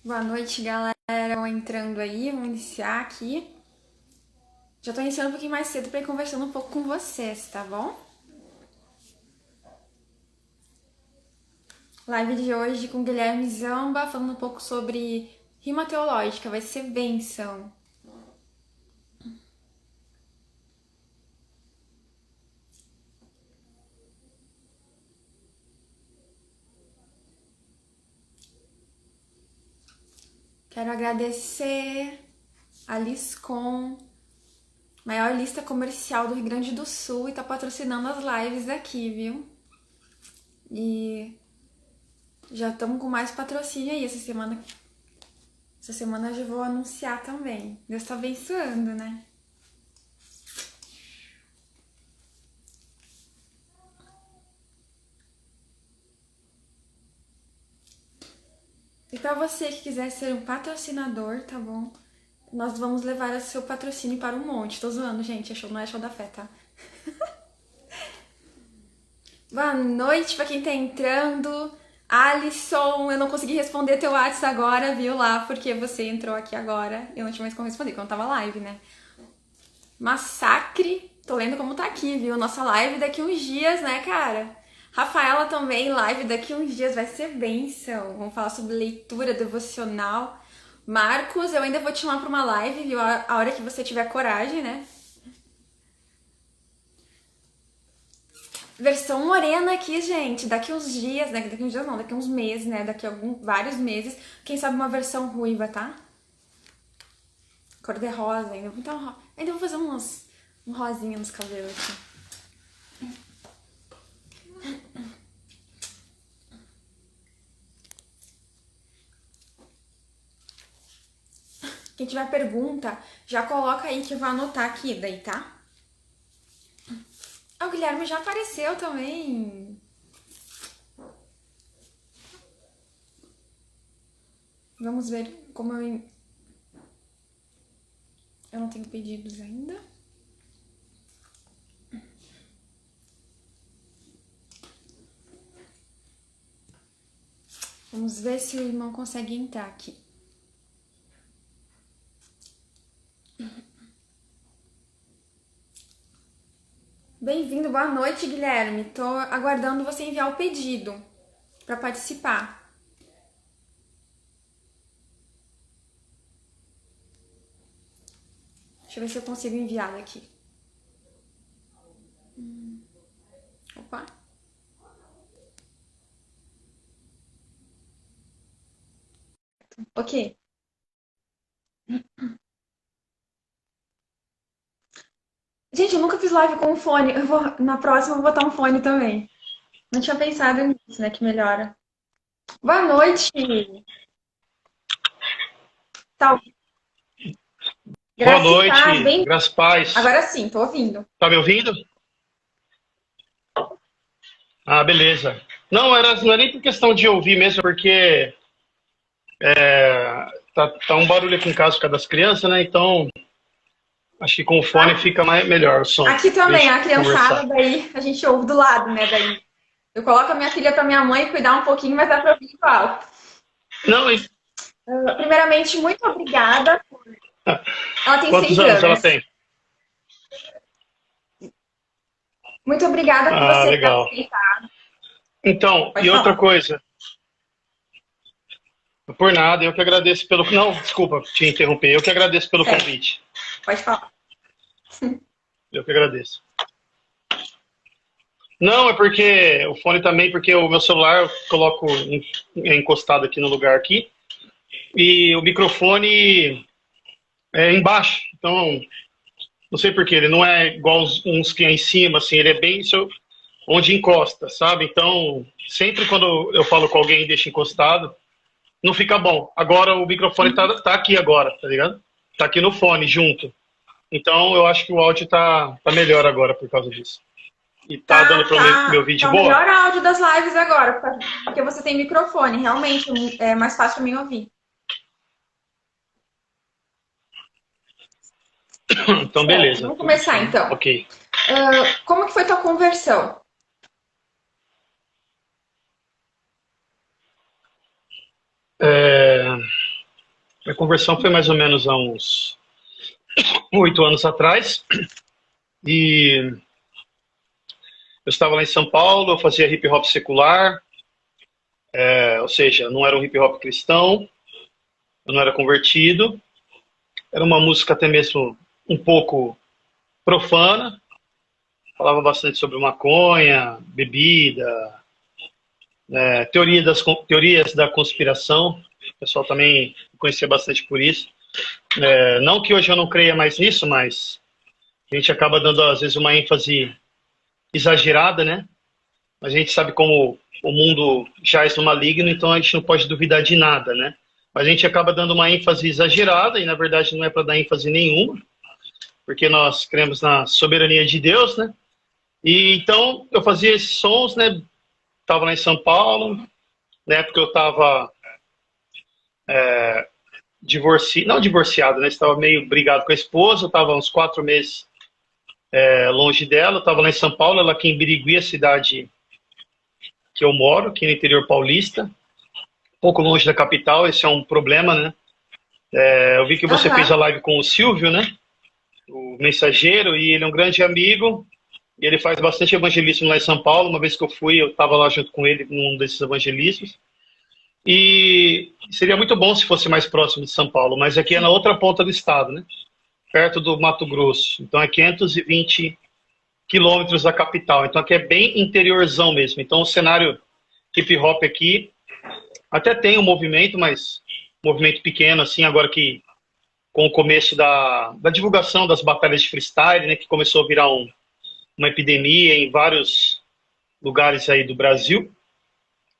Boa noite, galera. Vão entrando aí, vamos iniciar aqui. Já tô iniciando um pouquinho mais cedo para ir conversando um pouco com vocês, tá bom? Live de hoje com Guilherme Zamba, falando um pouco sobre rima teológica, vai ser bênção. Quero agradecer a Liscom, maior lista comercial do Rio Grande do Sul, e tá patrocinando as lives aqui, viu? E já estamos com mais patrocínio aí essa semana. Essa semana eu já vou anunciar também. Deus tá abençoando, né? E para você que quiser ser um patrocinador, tá bom? Nós vamos levar o seu patrocínio para um monte. Tô zoando, gente. Não é show da fé, tá? Boa noite pra quem tá entrando. Alisson, eu não consegui responder teu WhatsApp agora, viu lá, porque você entrou aqui agora. Eu não tinha mais como responder, porque eu não tava live, né? Massacre. Tô lendo como tá aqui, viu? Nossa live daqui uns dias, né, cara? Rafaela também, live daqui uns dias vai ser bênção. Vamos falar sobre leitura devocional. Marcos, eu ainda vou te chamar pra uma live, viu? A hora que você tiver coragem, né? Versão morena aqui, gente. Daqui uns dias, né? Daqui uns dias não, daqui uns meses, né? Daqui a vários meses. Quem sabe uma versão ruiva, tá? Cor de rosa ainda. Então, ainda vou fazer um rosinha nos cabelos aqui. Quem tiver pergunta, já coloca aí que eu vou anotar aqui daí, tá? Ah, o Guilherme já apareceu também. Vamos ver como eu... Eu não tenho pedidos ainda. Vamos ver se o irmão consegue entrar aqui. Bem-vindo, boa noite, Guilherme. Tô aguardando você enviar o pedido para participar. Deixa eu ver se eu consigo enviar aqui. Opa. Ok. Gente, eu nunca fiz live com um fone. Na próxima eu vou botar um fone também. Não tinha pensado nisso, né? Que melhora. Boa noite. Tá, Boa graça e paz, noite, bem. graças a paz. Agora sim, tô ouvindo. Tá me ouvindo? Ah, beleza. Não é nem por questão de ouvir mesmo, porque tá um barulho aqui em casa por causa das crianças, né? Então, acho que com o fone Ah, fica melhor o som. aqui também, Deixa a eu conversar. criançada, daí a gente ouve do lado, né? Daí eu coloco a minha filha pra minha mãe cuidar um pouquinho, mas dá pra ouvir igual. Não, Primeiramente, muito obrigada. Ela tem quantos seis anos ela anos. tem? Muito obrigada por Ah, você ter legal. aceitado. Então, Pode e outra falar. coisa, por nada, eu que agradeço pelo. Não, desculpa te interromper, eu que agradeço pelo Sério, convite. pode falar. Eu que agradeço. Não, é porque o fone também, porque o meu celular eu coloco encostado aqui no lugar aqui. E o microfone é embaixo. Então, não sei porquê, ele não é igual uns que é em cima, assim, ele é bem onde encosta, sabe? Então, sempre quando eu falo com alguém e deixo encostado, não fica bom. Agora o microfone tá aqui agora, tá ligado? Tá aqui no fone junto. Então, eu acho que o áudio tá melhor agora por causa disso. E tá dando pra me ouvir de Tá o boa? melhor áudio das lives agora, porque você tem microfone. Realmente é mais fácil pra mim ouvir. Então, Certo, beleza. vamos começar então. Ok. Como que foi tua conversão? Minha conversão foi mais ou menos há uns 8 anos atrás. E eu estava lá em São Paulo, eu fazia hip hop secular, ou seja, não era um hip hop cristão, eu não era convertido, era uma música até mesmo um pouco profana, falava bastante sobre maconha, bebida, teorias da conspiração, o pessoal também conhecia bastante por isso. Não que hoje eu não creia mais nisso, mas a gente acaba dando às vezes uma ênfase exagerada, né? A gente sabe como o mundo jaz no maligno, então a gente não pode duvidar de nada, né? Mas a gente acaba dando uma ênfase exagerada e na verdade não é para dar ênfase nenhuma, porque nós cremos na soberania de Deus, né? E então eu fazia esses sons, né? Estava lá em São Paulo, na época eu estava não divorciado, né? Estava meio brigado com a esposa, eu estava uns 4 meses longe dela, eu estava lá em São Paulo, ela aqui em Birigui, a cidade que eu moro, aqui no interior paulista, um pouco longe da capital, esse é um problema, né? Eu vi que você fez a live com o Silvio, né? O mensageiro, e ele é um grande amigo, e ele faz bastante evangelismo lá em São Paulo. Uma vez que eu fui, eu estava lá junto com ele num desses evangelismos, e seria muito bom se fosse mais próximo de São Paulo, mas aqui é na outra ponta do estado, né? Perto do Mato Grosso, então é 520 quilômetros da capital, então aqui é bem interiorzão mesmo. Então o cenário hip hop aqui até tem um movimento, mas um movimento pequeno, assim, agora que com o começo da divulgação das batalhas de freestyle, né, que começou a virar uma epidemia em vários lugares aí do Brasil.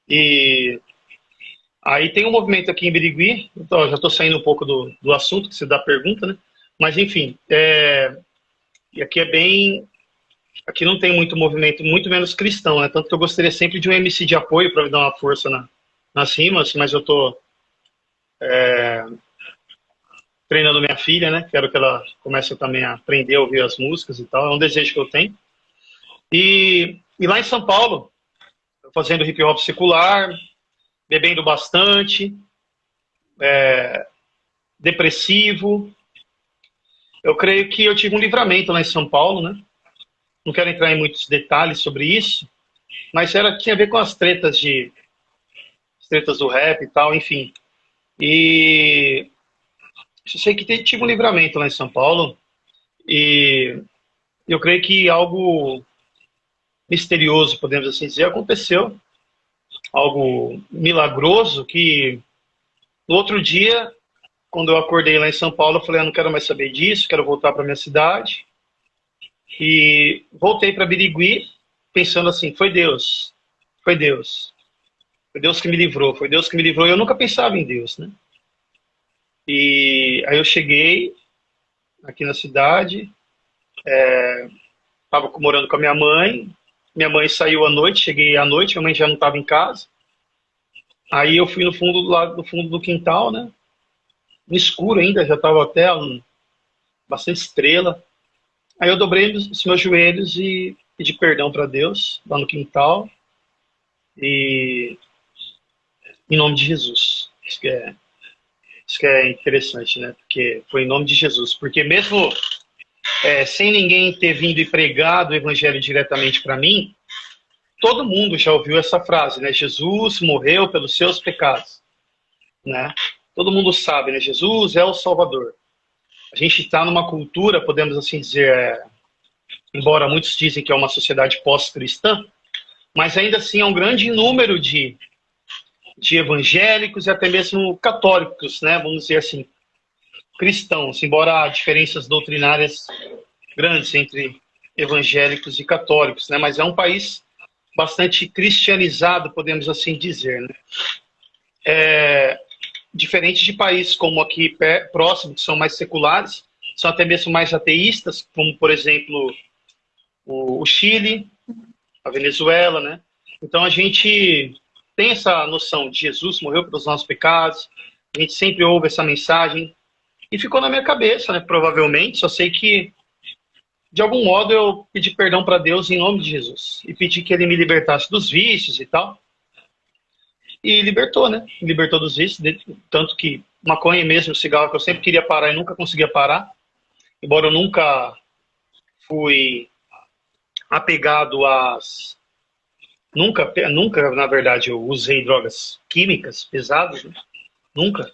E aí tem um movimento aqui em Birigui, então, já estou saindo um pouco do assunto que você dá a pergunta, né? Mas enfim, e aqui é bem... Aqui não tem muito movimento, muito menos cristão, né? Tanto que eu gostaria sempre de um MC de apoio para me dar uma força nas rimas, mas eu estou treinando minha filha, né? Quero que ela comece também a aprender a ouvir as músicas e tal. É um desejo que eu tenho. E lá em São Paulo, fazendo hip hop secular, bebendo bastante, depressivo. Eu creio que eu tive um livramento lá em São Paulo, né? Não quero entrar em muitos detalhes sobre isso, mas tinha a ver com as tretas do rap e tal, enfim. E eu sei que tive um livramento lá em São Paulo, e eu creio que algo misterioso, podemos assim dizer, aconteceu. Algo milagroso que no outro dia, quando eu acordei lá em São Paulo, eu falei, não quero mais saber disso, quero voltar para minha cidade. E voltei para Birigui pensando assim, foi Deus, foi Deus. Foi Deus que me livrou, foi Deus que me livrou. Eu nunca pensava em Deus, né? E aí eu cheguei aqui na cidade, estava morando com a minha mãe saiu à noite, cheguei à noite, minha mãe já não estava em casa. Aí eu fui no fundo do fundo do quintal, né? No escuro ainda, já estava até bastante estrela. Aí eu dobrei os meus joelhos e pedi perdão para Deus lá no quintal. E em nome de Jesus. Isso que é interessante, né? Porque foi em nome de Jesus. Porque mesmo sem ninguém ter vindo e pregado o evangelho diretamente para mim, todo mundo já ouviu essa frase, né? Jesus morreu pelos seus pecados, né? Todo mundo sabe, né? Jesus é o Salvador. A gente está numa cultura, podemos assim dizer, embora muitos dizem que é uma sociedade pós-cristã, mas ainda assim é um grande número de evangélicos e até mesmo católicos, né? Vamos dizer assim, cristãos, embora há diferenças doutrinárias grandes entre evangélicos e católicos, né? Mas é um país bastante cristianizado, podemos assim dizer, né? Diferente de países como aqui próximo, que são mais seculares, são até mesmo mais ateístas, como, por exemplo, o Chile, a Venezuela, né? Então a gente tem essa noção de Jesus morreu pelos nossos pecados, a gente sempre ouve essa mensagem, e ficou na minha cabeça, né? Provavelmente, só sei que, de algum modo, eu pedi perdão para Deus em nome de Jesus, e pedi que Ele me libertasse dos vícios e tal. E libertou, né? Libertou dos vícios, tanto que maconha mesmo, cigarro, que eu sempre queria parar e nunca conseguia parar. Embora eu nunca fui apegado às... Nunca, na verdade, eu usei drogas químicas pesadas, né? Nunca.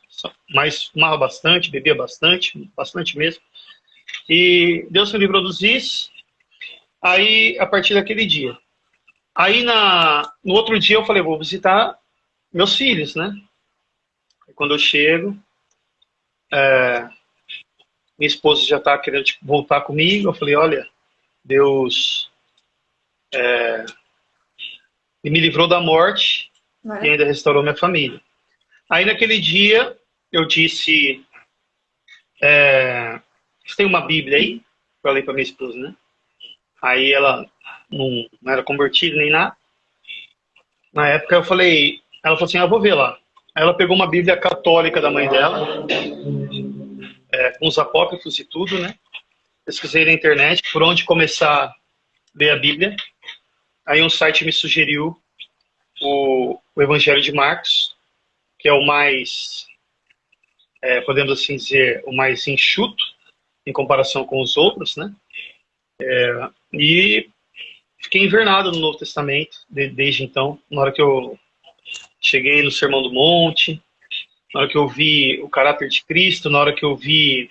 Mas fumava bastante, bebia bastante, bastante mesmo. E Deus me livrou dos vícios. Aí, a partir daquele dia. Aí, no outro dia, eu falei, vou visitar meus filhos, né? Quando eu chego, minha esposa já está querendo voltar comigo. Eu falei, olha, Deus me livrou da morte e ainda restaurou minha família. Aí, naquele dia, eu disse, você tem uma Bíblia aí? Eu falei para minha esposa, né? Aí ela não era convertida nem nada. Na época ela falou assim, vou ver lá. Aí ela pegou uma Bíblia católica da mãe dela, com os apócrifos e tudo, né? Pesquisei na internet por onde começar a ler a Bíblia. Aí um site me sugeriu o Evangelho de Marcos, que é o mais, podemos assim dizer, o mais enxuto em comparação com os outros, né? E fiquei invernado no Novo Testamento desde então. Na hora que eu cheguei no Sermão do Monte, na hora que eu vi o caráter de Cristo, na hora que eu vi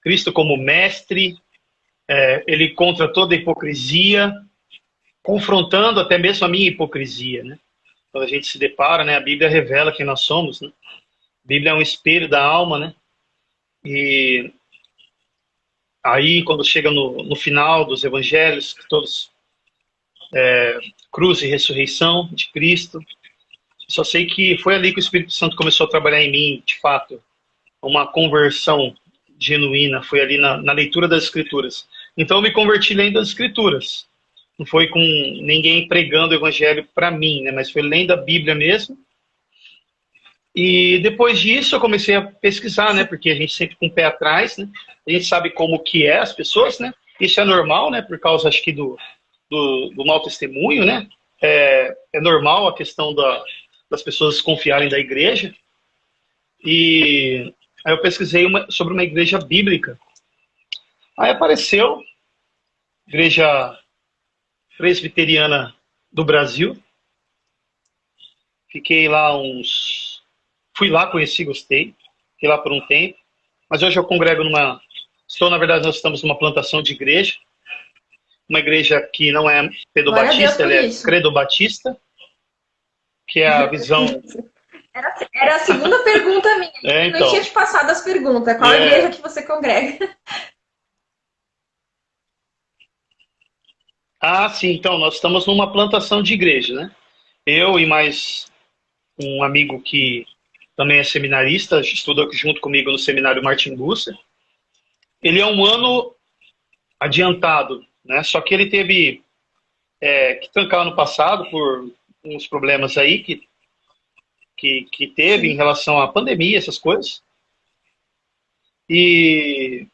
Cristo como mestre, ele contra toda a hipocrisia, confrontando até mesmo a minha hipocrisia, né? Quando a gente se depara, né, a Bíblia revela quem nós somos, né? A Bíblia é um espelho da alma, né? E aí, quando chega no final dos evangelhos, todos cruz e ressurreição de Cristo, só sei que foi ali que o Espírito Santo começou a trabalhar em mim, de fato, uma conversão genuína, foi ali na leitura das Escrituras. Então eu me converti lendo as Escrituras. Não foi com ninguém pregando o Evangelho para mim, né? Mas foi lendo a Bíblia mesmo. E depois disso eu comecei a pesquisar, né? Porque a gente sempre com o pé atrás, né? A gente sabe como que é as pessoas, né? Isso é normal, né? Por causa, acho que, do mau testemunho, né? É normal a questão das pessoas desconfiarem da igreja. E aí eu pesquisei sobre uma igreja bíblica. Aí apareceu Igreja Presbiteriana do Brasil. Fiquei lá Fui lá, conheci, gostei. Fiquei lá por um tempo. Mas hoje eu congrego na verdade, nós estamos numa plantação de igreja. Uma igreja que não é pedobatista, ela é credobatista. Que é a visão... Era a segunda pergunta minha. Então. Não tinha te passado as perguntas. Qual igreja que você congrega? Sim. Então, nós estamos numa plantação de igreja, né? Eu e mais um amigo que também é seminarista, estuda junto comigo no seminário Martin Busser. Ele é um ano adiantado, né? Só que ele teve que trancar no passado por uns problemas aí que teve em relação à pandemia, essas coisas. E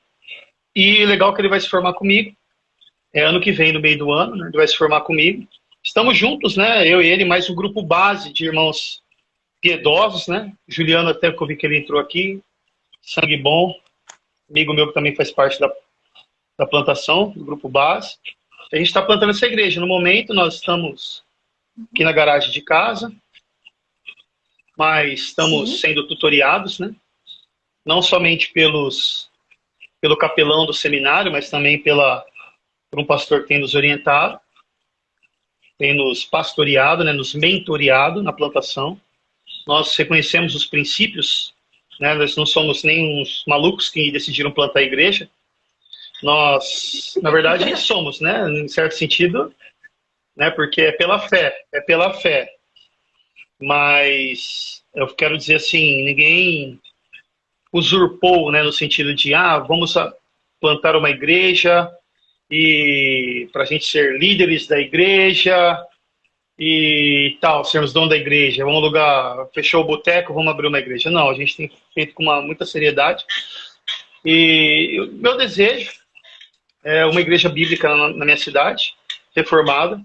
legal que ele vai se formar comigo. Ano que vem, no meio do ano, né, ele vai se formar comigo. Estamos juntos, né? Eu e ele, mais um grupo base de irmãos piedosos, né? Juliano, até que eu vi que ele entrou aqui. Sangue bom. Amigo meu que também faz parte da plantação, do grupo base. A gente está plantando essa igreja. No momento, nós estamos aqui na garagem de casa, mas estamos sendo tutoriados, né? Não somente pelo capelão do seminário, mas também por um pastor que tem nos orientado, tem nos pastoreado, né? Nos mentoreado na plantação. Nós reconhecemos os princípios, né? Nós não somos nem uns malucos que decidiram plantar a igreja. Nós, na verdade, somos, né? Em certo sentido, né? Porque é pela fé. Mas eu quero dizer assim, ninguém usurpou, né? No sentido de, vamos plantar uma igreja e para a gente ser líderes da igreja e tal, sermos dono da igreja, vamos alugar, fechou o boteco, vamos abrir uma igreja. Não, a gente tem feito com muita seriedade. E o meu desejo é uma igreja bíblica na minha cidade, reformada,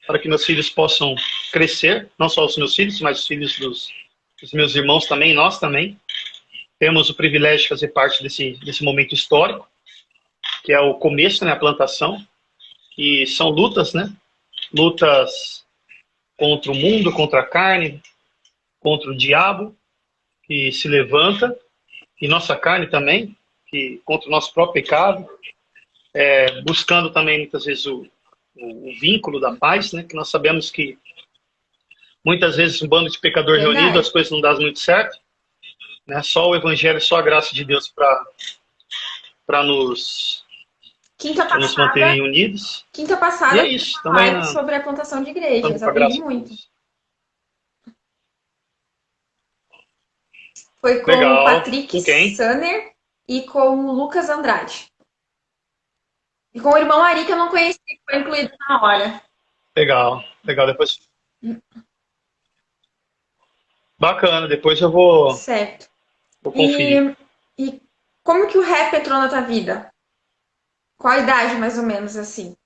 para que meus filhos possam crescer, não só os meus filhos, mas os filhos dos meus irmãos também, nós também. temos o privilégio de fazer parte desse momento histórico, que é o começo, né, a plantação, e são lutas, né? Lutas contra o mundo, contra a carne, contra o diabo, que se levanta, e nossa carne também, que contra o nosso próprio pecado, buscando também muitas vezes o vínculo da paz, né? Que nós sabemos que muitas vezes um bando de pecador reunido, Verdade. as coisas não dão muito certo, né? Só o evangelho, só a graça de Deus para nos, Quinta pra nos manterem passada, unidos. quinta E passada é eu fiz isso, uma também live sobre a plantação de dando igrejas. com a Aprendi graça de muito. Deus. Foi com o Legal. Patrick Com quem? Sanner e com o Lucas Andrade. E com o irmão Ari, que eu não conhecia, que foi incluído na hora. Legal, legal. Depois, bacana, depois eu vou, Certo. vou conferir. E como que o rap entrou na tua vida? Qual a idade, mais ou menos, assim?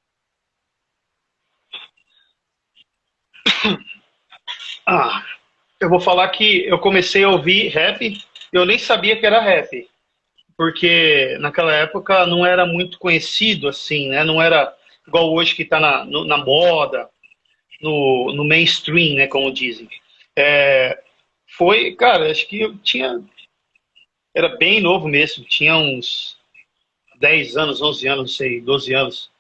Ah, eu vou falar que eu comecei a ouvir rap, eu nem sabia que era rap, porque naquela época não era muito conhecido assim, né? Não era igual hoje que está na moda, no mainstream, né? Como dizem. Foi, cara, acho que eu tinha. Era bem novo mesmo, tinha uns 10 anos, 11 anos, não sei, 12 anos.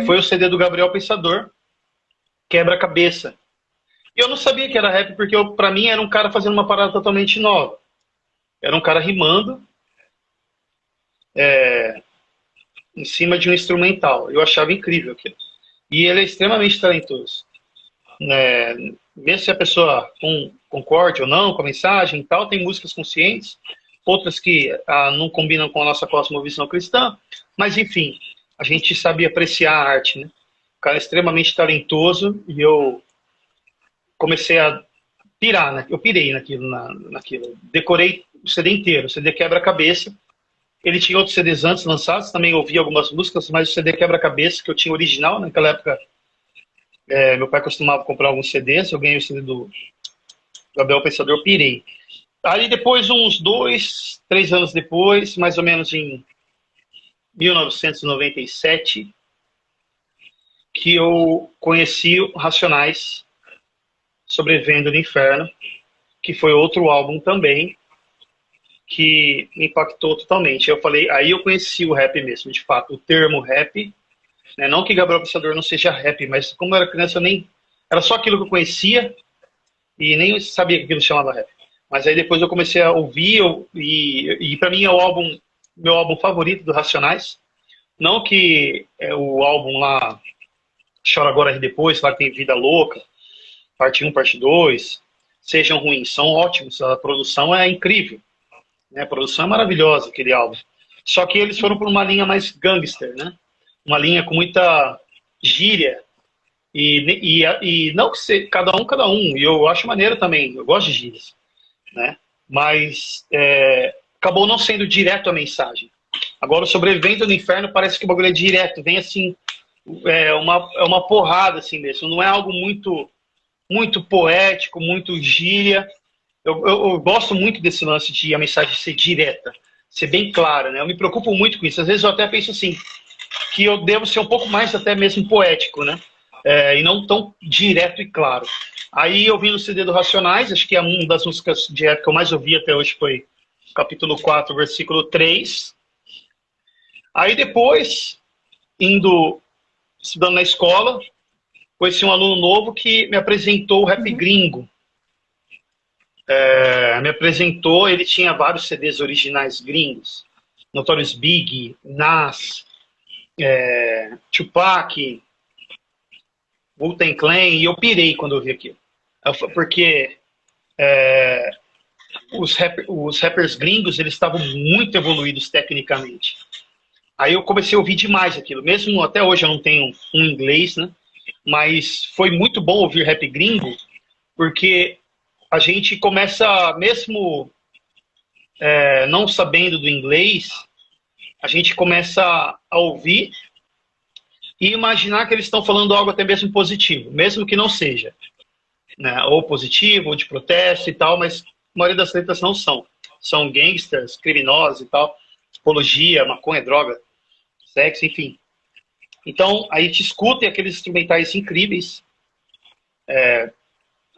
Foi o CD do Gabriel Pensador, Quebra-Cabeça. E eu não sabia que era rap, porque pra mim era um cara fazendo uma parada totalmente nova. Era um cara rimando em cima de um instrumental. Eu achava incrível aquilo. E ele é extremamente talentoso. Né? Mesmo se a pessoa concorde ou não com a mensagem e tal, tem músicas conscientes, outras que não combinam com a nossa cosmovisão cristã, mas enfim, a gente sabe apreciar a arte, né? O cara é extremamente talentoso e eu comecei a pirar, né? Eu pirei naquilo. Decorei o CD inteiro, o CD quebra-cabeça. Ele tinha outros CDs antes lançados, também ouvi algumas músicas, mas o CD quebra-cabeça, que eu tinha original, naquela época, meu pai costumava comprar alguns CDs, eu ganhei o CD do Gabriel Pensador, eu pirei. Aí depois, uns 2, 3 anos depois, mais ou menos em 1997, que eu conheci o Racionais, Sobrevivendo no Inferno, que foi outro álbum também, que me impactou totalmente. Eu falei, aí eu conheci o rap mesmo, de fato, o termo rap, né? Não que Gabriel Pensador não seja rap, mas como eu era criança, eu nem era só aquilo que eu conhecia e nem sabia que aquilo chamava rap. Mas aí depois eu comecei a ouvir e para mim é meu álbum favorito do Racionais. Não que o álbum lá Chora Agora e Depois, lá que tem Vida Louca, parte 1, parte 2, sejam ruins, são ótimos, a produção é incrível, né? A produção é maravilhosa, aquele álbum. Só que eles foram por uma linha mais gangster, né? Uma linha com muita gíria, e não que se, cada um, e eu acho maneiro também, eu gosto de gírias, né? Mas acabou não sendo direto a mensagem. Agora, o Sobrevivendo no Inferno parece que o bagulho é direto, vem assim, uma porrada assim mesmo, não é algo muito poético, muito gíria. Eu gosto muito desse lance de a mensagem ser direta, ser bem clara, né? Eu me preocupo muito com isso. Às vezes eu até penso assim, que eu devo ser um pouco mais até mesmo poético, né? E não tão direto e claro. Aí eu vi no CD do Racionais, acho que é uma das músicas de rap que eu mais ouvi até hoje foi capítulo 4, versículo 3. Aí depois, estudando na escola, conheci um aluno novo que me apresentou o rap gringo. Me apresentou, ele tinha vários CDs originais gringos. Notorious Big, Nas, Tupac, Wu-Tang Clan, e eu pirei quando eu vi aquilo. Porque os rappers gringos, eles estavam muito evoluídos tecnicamente. Aí eu comecei a ouvir demais aquilo. Mesmo até hoje eu não tenho um inglês, né? Mas foi muito bom ouvir rap gringo, porque a gente começa, mesmo não sabendo do inglês, a gente começa a ouvir e imaginar que eles estão falando algo até mesmo positivo, mesmo que não seja, né? Ou positivo, ou de protesto e tal, mas a maioria das letras não são. são gangsters, criminosos e tal, apologia, maconha, droga, sexo, enfim. Então, aí te escuta e aqueles instrumentais incríveis.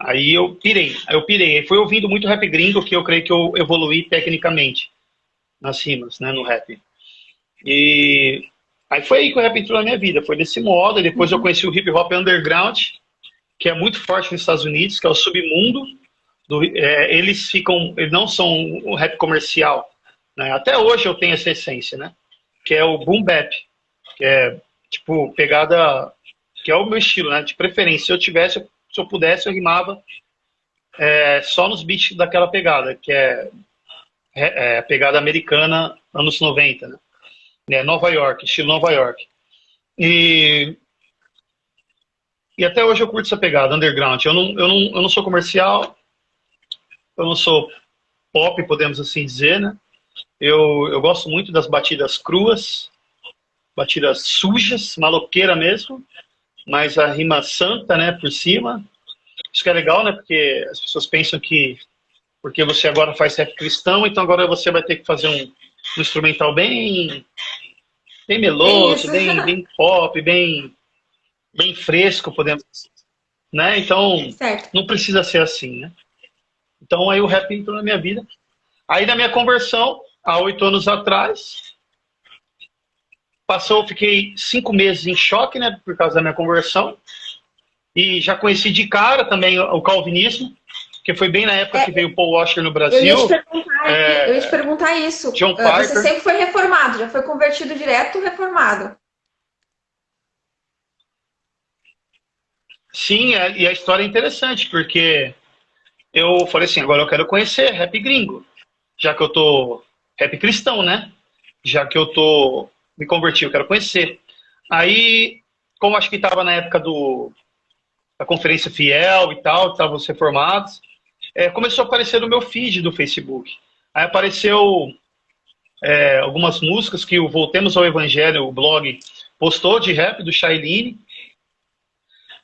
Aí eu pirei. Aí fui ouvindo muito rap gringo, que eu creio que eu evoluí tecnicamente nas rimas, né, no rap. E aí foi aí que o rap entrou na minha vida, foi desse modo. E depois eu conheci o hip hop underground, que é muito forte nos Estados Unidos, que é o submundo. Eles não são o rap comercial, né? Até hoje eu tenho essa essência, né? Que é o boom bap, que é tipo pegada, que é o meu estilo, né? De preferência, se eu pudesse, eu rimava só nos beats daquela pegada, que é a pegada americana anos 90, né? Nova York, estilo Nova York. E até hoje eu curto essa pegada, underground. Eu não sou comercial, eu não sou pop, podemos assim dizer, né? Eu gosto muito das batidas cruas, batidas sujas, maloqueira mesmo, mas a rima santa, né, por cima. Isso que é legal, né? Porque as pessoas pensam que porque você agora faz rap cristão, então agora você vai ter que fazer um instrumental bem meloso, Isso. bem pop, bem fresco, podemos, né? Então, Certo. não precisa ser assim, né? Então aí o rap entrou na minha vida. Aí na minha conversão, há 8 anos atrás, fiquei 5 meses em choque, né, por causa da minha conversão. E já conheci de cara também o calvinismo, que foi bem na época que veio o Paul Washer no Brasil. Eu ia te perguntar isso. John Piper. Você sempre foi reformado, já foi convertido direto reformado. Sim, e a história é interessante, porque eu falei assim, agora eu quero conhecer rap gringo, já que eu tô rap cristão, né? Já que eu me converti, eu quero conhecer. Aí, como acho que estava na época da Conferência Fiel e tal, estavam os reformados, começou a aparecer no meu feed do Facebook. Aí apareceu algumas músicas que o Voltemos ao Evangelho, o blog, postou de rap do Shailene.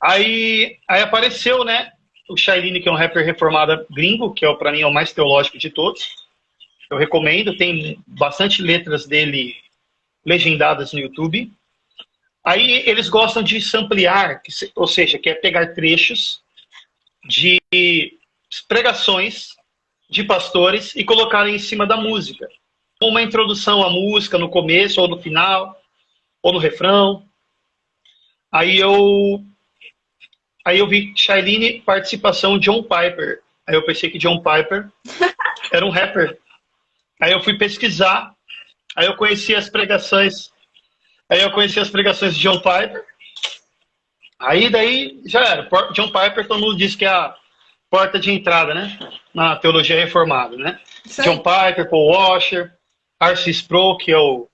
Aí apareceu, né, o Shailene, que é um rapper reformado gringo, que para mim é o mais teológico de todos. Eu recomendo, tem bastante letras dele legendadas no YouTube. Aí eles gostam de samplear, ou seja, que é pegar trechos de pregações de pastores e colocarem em cima da música. Uma introdução à música no começo, ou no final, ou no refrão. Aí eu vi Shailene, participação John Piper. Aí eu pensei que John Piper era um rapper. Aí eu fui pesquisar, aí eu conheci as pregações de John Piper. Aí daí já era. John Piper, todo mundo diz que é a porta de entrada, né? Na teologia reformada, né? Sim. John Piper, Paul Washer, R.C. Sproul, que é o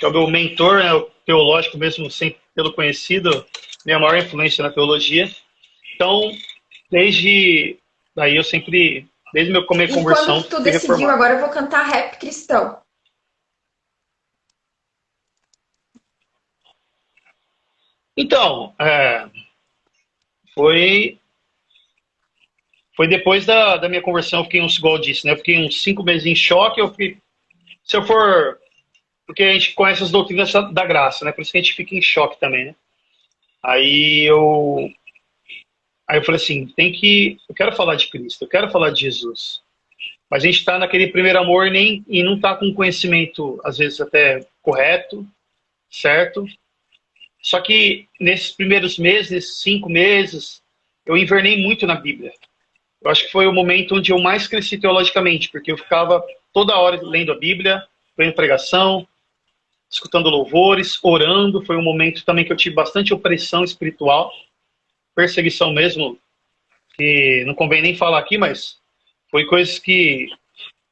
meu mentor, né, o teológico mesmo, sempre pelo conhecido, minha maior influência na teologia. Então, desde minha conversão, E quando tu decidiu, agora eu vou cantar rap cristão? Então, foi depois da minha conversão, eu fiquei igual eu disse, né? Eu fiquei uns 5 meses em choque, porque a gente conhece as doutrinas da graça, né? Por isso que a gente fica em choque também, né? Aí eu falei assim, eu quero falar de Cristo, eu quero falar de Jesus. Mas a gente está naquele primeiro amor e não está com conhecimento, às vezes até correto, certo? Só que nesses primeiros meses, nesses 5 meses, eu invernei muito na Bíblia. Eu acho que foi o momento onde eu mais cresci teologicamente, porque eu ficava toda hora lendo a Bíblia, vendo pregação, escutando louvores, orando. Foi um momento também que eu tive bastante opressão espiritual, perseguição mesmo, que não convém nem falar aqui, mas foi coisas que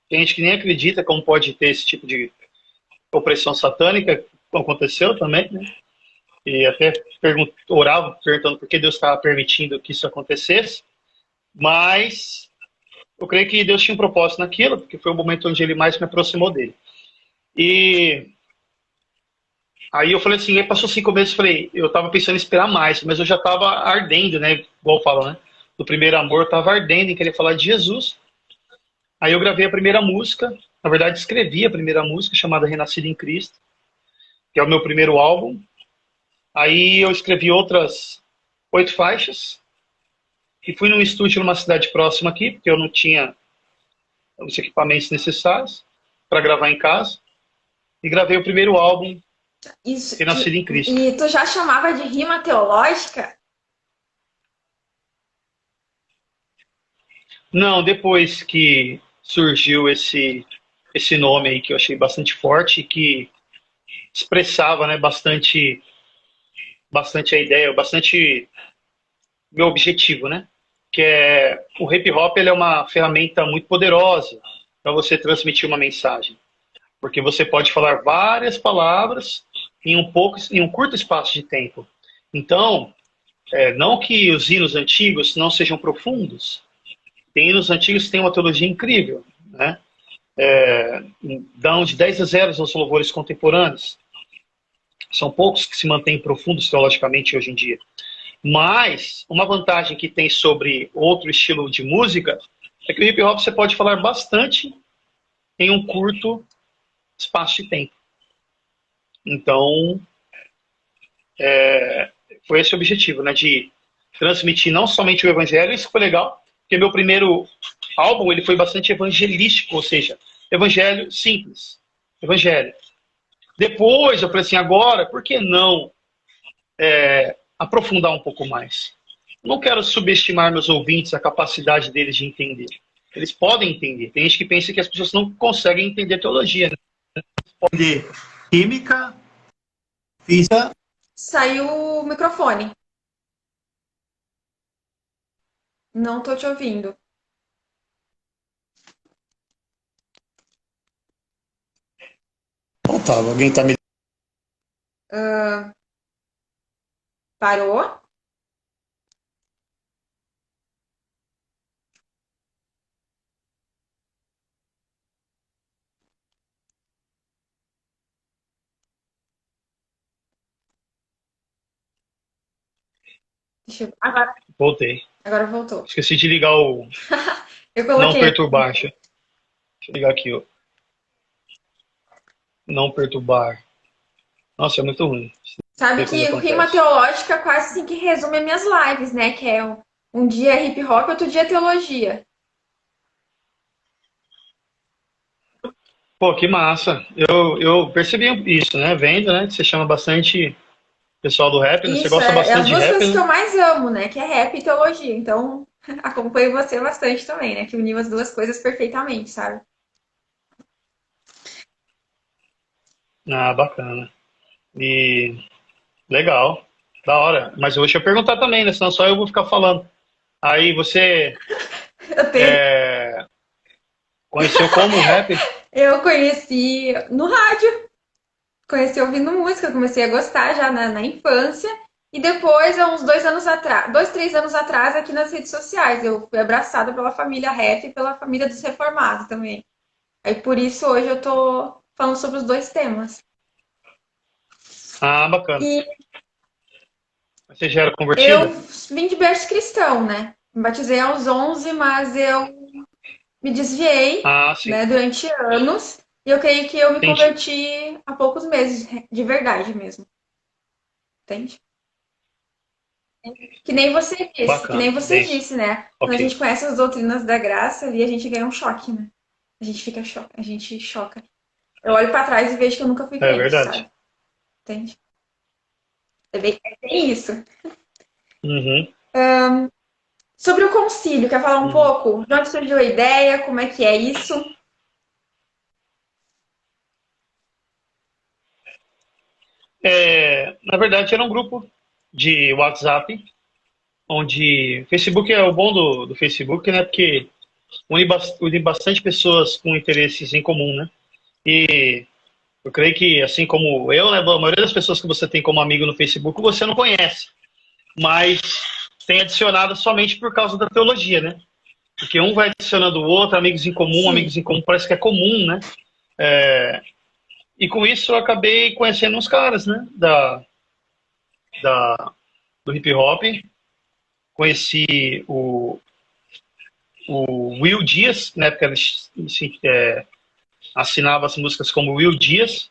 tem gente que nem acredita como pode ter esse tipo de opressão satânica, que aconteceu também, né? E até orava perguntando por que Deus estava permitindo que isso acontecesse. Mas eu creio que Deus tinha um propósito naquilo, porque foi o momento onde ele mais me aproximou dele. E aí eu falei assim, aí passou 5 meses, eu estava pensando em esperar mais, mas eu já estava ardendo, né? Igual falam, né? Do primeiro amor, eu estava ardendo em querer falar de Jesus. Aí eu gravei a primeira música, na verdade escrevi a primeira música, chamada Renascido em Cristo, que é o meu primeiro álbum. Aí eu escrevi outras 8 faixas e fui num estúdio numa cidade próxima aqui, porque eu não tinha os equipamentos necessários para gravar em casa. E gravei o primeiro álbum, Isso, Renascido em Cristo. e tu já chamava de rima teológica? Não, depois que surgiu esse nome aí que eu achei bastante forte, que expressava, né, bastante a ideia, bastante meu objetivo, né? Que é o hip hop, ele é uma ferramenta muito poderosa para você transmitir uma mensagem, porque você pode falar várias palavras em um curto espaço de tempo. Então, não que os hinos antigos não sejam profundos, tem hinos antigos que têm uma teologia incrível, né? Dão de 10 a 0 aos louvores contemporâneos. São poucos que se mantêm profundos teologicamente hoje em dia. Mas uma vantagem que tem sobre outro estilo de música é que o hip hop você pode falar bastante em um curto espaço de tempo. Então, foi esse o objetivo, né? De transmitir não somente o evangelho, isso foi legal, porque meu primeiro álbum ele foi bastante evangelístico, ou seja, evangelho simples, evangelho. Depois eu falei assim, agora, por que não aprofundar um pouco mais? Eu não quero subestimar meus ouvintes, a capacidade deles de entender. Eles podem entender. Tem gente que pensa que as pessoas não conseguem entender teologia, né? Entender química, física. Saiu o microfone. Não tô te ouvindo. Não tá, alguém tá me. Ah, parou? Agora, Voltei. agora voltou. Esqueci de ligar o Eu não coloquei. perturbar. Deixa eu ligar aqui, ó. Não perturbar. Nossa, é muito ruim. Sabe Ver quando que o rima acontece. teológica quase assim que resume as minhas lives, né? Que é um dia é hip hop, outro dia é teologia. Pô, que massa. Eu percebi isso, né? Vendo, né? Que você chama bastante pessoal do rap, né? Você Isso, gosta é as bastante de duas rap, coisas que né? eu mais amo, né? Que é rap e teologia. Então, acompanho você bastante também, né? Que uniu as duas coisas perfeitamente, sabe? Ah, bacana. E legal. Da hora. Mas deixa eu perguntar também, né? Senão só eu vou ficar falando. Aí você Eu tenho, conheceu como o rap? eu conheci no rádio, conheci ouvindo música, comecei a gostar já na infância. E depois, há uns 2 anos atrás, 2, 3 anos atrás, aqui nas redes sociais, eu fui abraçada pela família rap e pela família dos reformados também. Aí por isso hoje eu tô falando sobre os dois temas. Ah, bacana. E Você já era eu convertida? vim de berço cristão, né? Me batizei aos 11, mas eu me desviei, Ah, sim. né, durante anos. E eu creio que eu me Entendi. converti há poucos meses, de verdade mesmo. Entende? Que nem Bacana. você Bem, disse, né? Quando a ok. gente conhece as doutrinas da graça ali, a gente ganha um choque, né? A gente choca. Eu olho pra trás e vejo que eu nunca fui É crente, verdade. sabe? Entende? É bem isso. Uhum. Sobre o concílio, quer falar um Uhum. pouco? De onde surgiu a ideia? Como é que é isso? Na verdade, era um grupo de WhatsApp, onde Facebook é o bom do Facebook, né? Porque une bastante pessoas com interesses em comum, né? E eu creio que, assim como eu, né, a maioria das pessoas que você tem como amigo no Facebook, você não conhece, mas tem adicionado somente por causa da teologia, né? Porque um vai adicionando o outro, Sim. amigos em comum, parece que é comum, né? E com isso eu acabei conhecendo uns caras, né? Da, do hip hop, conheci o Will Dias, na época ele assinava as músicas como Will Dias,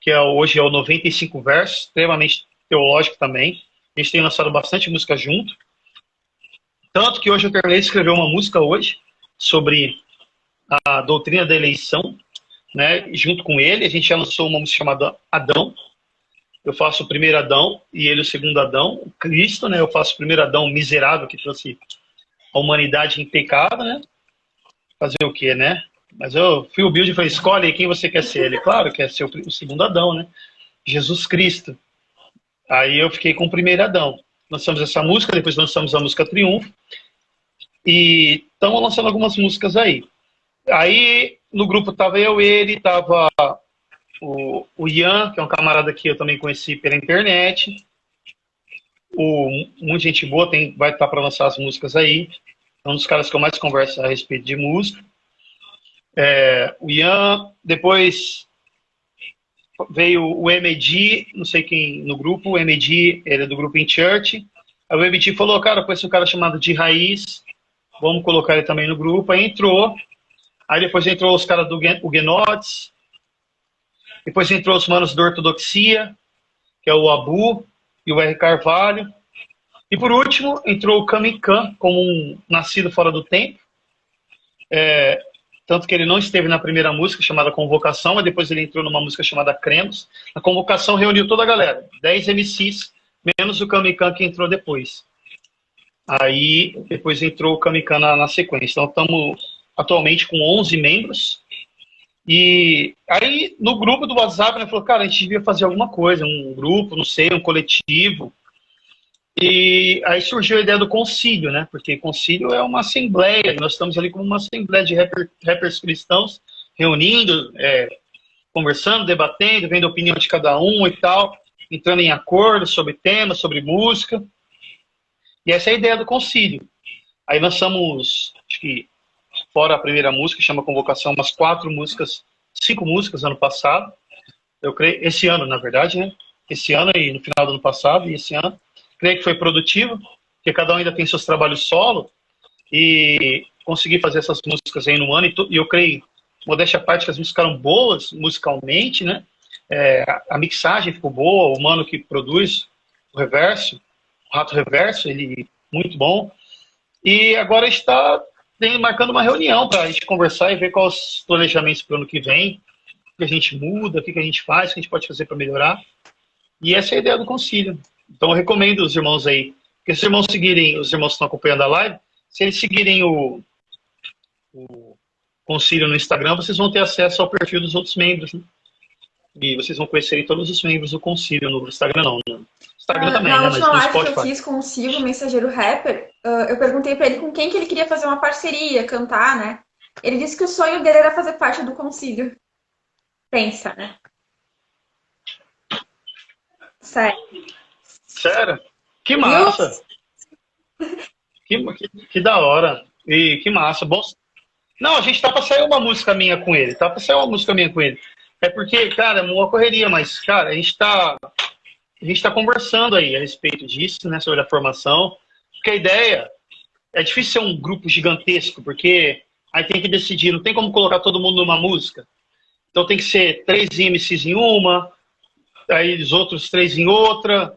que hoje é o 95 Versos, extremamente teológico também. A gente tem lançado bastante música junto. Tanto que hoje eu terminei de escrever uma música hoje sobre a doutrina da eleição, né? Junto com ele, a gente já lançou uma música chamada Adão. Eu faço o primeiro Adão e ele o segundo Adão, o Cristo, né? Eu faço o primeiro Adão miserável que trouxe a humanidade em pecado, né? Fazer o quê, né? Mas eu fui humilde e falei, escolhe aí quem você quer ser. Ele, claro, quer ser o segundo Adão, né? Jesus Cristo. Aí eu fiquei com o primeiro Adão. Lançamos essa música, depois lançamos a música Triunfo. E estamos lançando algumas músicas aí. Aí no grupo tava eu, ele, tava o Ian, que é um camarada que eu também conheci pela internet. Muita gente boa vai estar para lançar as músicas aí. É um dos caras que eu mais converso a respeito de música. O Ian, depois veio o MD, não sei quem no grupo, o MD, ele é do grupo In Church. Aí o MD falou, cara, conheci um cara chamado de Raiz, vamos colocar ele também no grupo. Aí entrou, aí depois entrou os caras do Huguenotes, depois entrou os manos do Ortodoxia, que é o Abu e o R. Carvalho. E por último, entrou o Kamikan, como um nascido fora do tempo. Tanto que ele não esteve na primeira música, chamada Convocação, mas depois ele entrou numa música chamada Cremos. A Convocação reuniu toda a galera, 10 MCs, menos o Kamikan que entrou depois. Aí, depois entrou o Kamikan na sequência. Então, estamos atualmente com 11 membros. E aí, no grupo do WhatsApp, ele falou, cara, a gente devia fazer alguma coisa, um grupo, não sei, um coletivo. E aí surgiu a ideia do concílio, né? Porque concílio é uma assembleia, nós estamos ali como uma assembleia de rappers cristãos, reunindo, conversando, debatendo, vendo a opinião de cada um e tal, entrando em acordo sobre temas, sobre música. E essa é a ideia do concílio. Aí lançamos, acho que fora a primeira música, chama Convocação, umas 5 músicas ano passado. Eu creio, esse ano, na verdade, né? Esse ano e no final do ano passado e esse ano. Creio que foi produtivo, porque cada um ainda tem seus trabalhos solo, e consegui fazer essas músicas aí no ano, e eu creio, modéstia à parte, que as músicas ficaram boas musicalmente, né? A mixagem ficou boa, o mano que produz o reverso, o Rato Reverso, ele muito bom. E agora está marcando uma reunião para a gente conversar e ver quais os planejamentos para o ano que vem, o que a gente muda, o que a gente faz, o que a gente pode fazer para melhorar. E essa é a ideia do concílio. Então eu recomendo os irmãos aí, porque se os irmãos seguirem, os irmãos que estão acompanhando a live, se eles seguirem o concílio no Instagram, vocês vão ter acesso ao perfil dos outros membros, né? E vocês vão conhecer todos os membros do concílio no Instagram, não. No Instagram também, na né? Mas última no live Spotify. que eu fiz com o Silvio, o mensageiro rapper, eu perguntei pra ele com quem que ele queria fazer uma parceria, cantar, né? Ele disse que o sonho dele era fazer parte do concílio. Pensa, né? Sério. Sério? Que massa! Que da hora! E que massa! Bom, não, a gente tá pra sair uma música minha com ele. Tá pra sair uma música minha com ele. É porque, cara, é uma correria, mas, cara, a gente tá conversando aí a respeito disso, né? Sobre a formação. Porque a ideia é difícil ser um grupo gigantesco, porque aí tem que decidir, não tem como colocar todo mundo numa música. Então tem que ser 3 MCs em uma, aí os outros 3 em outra,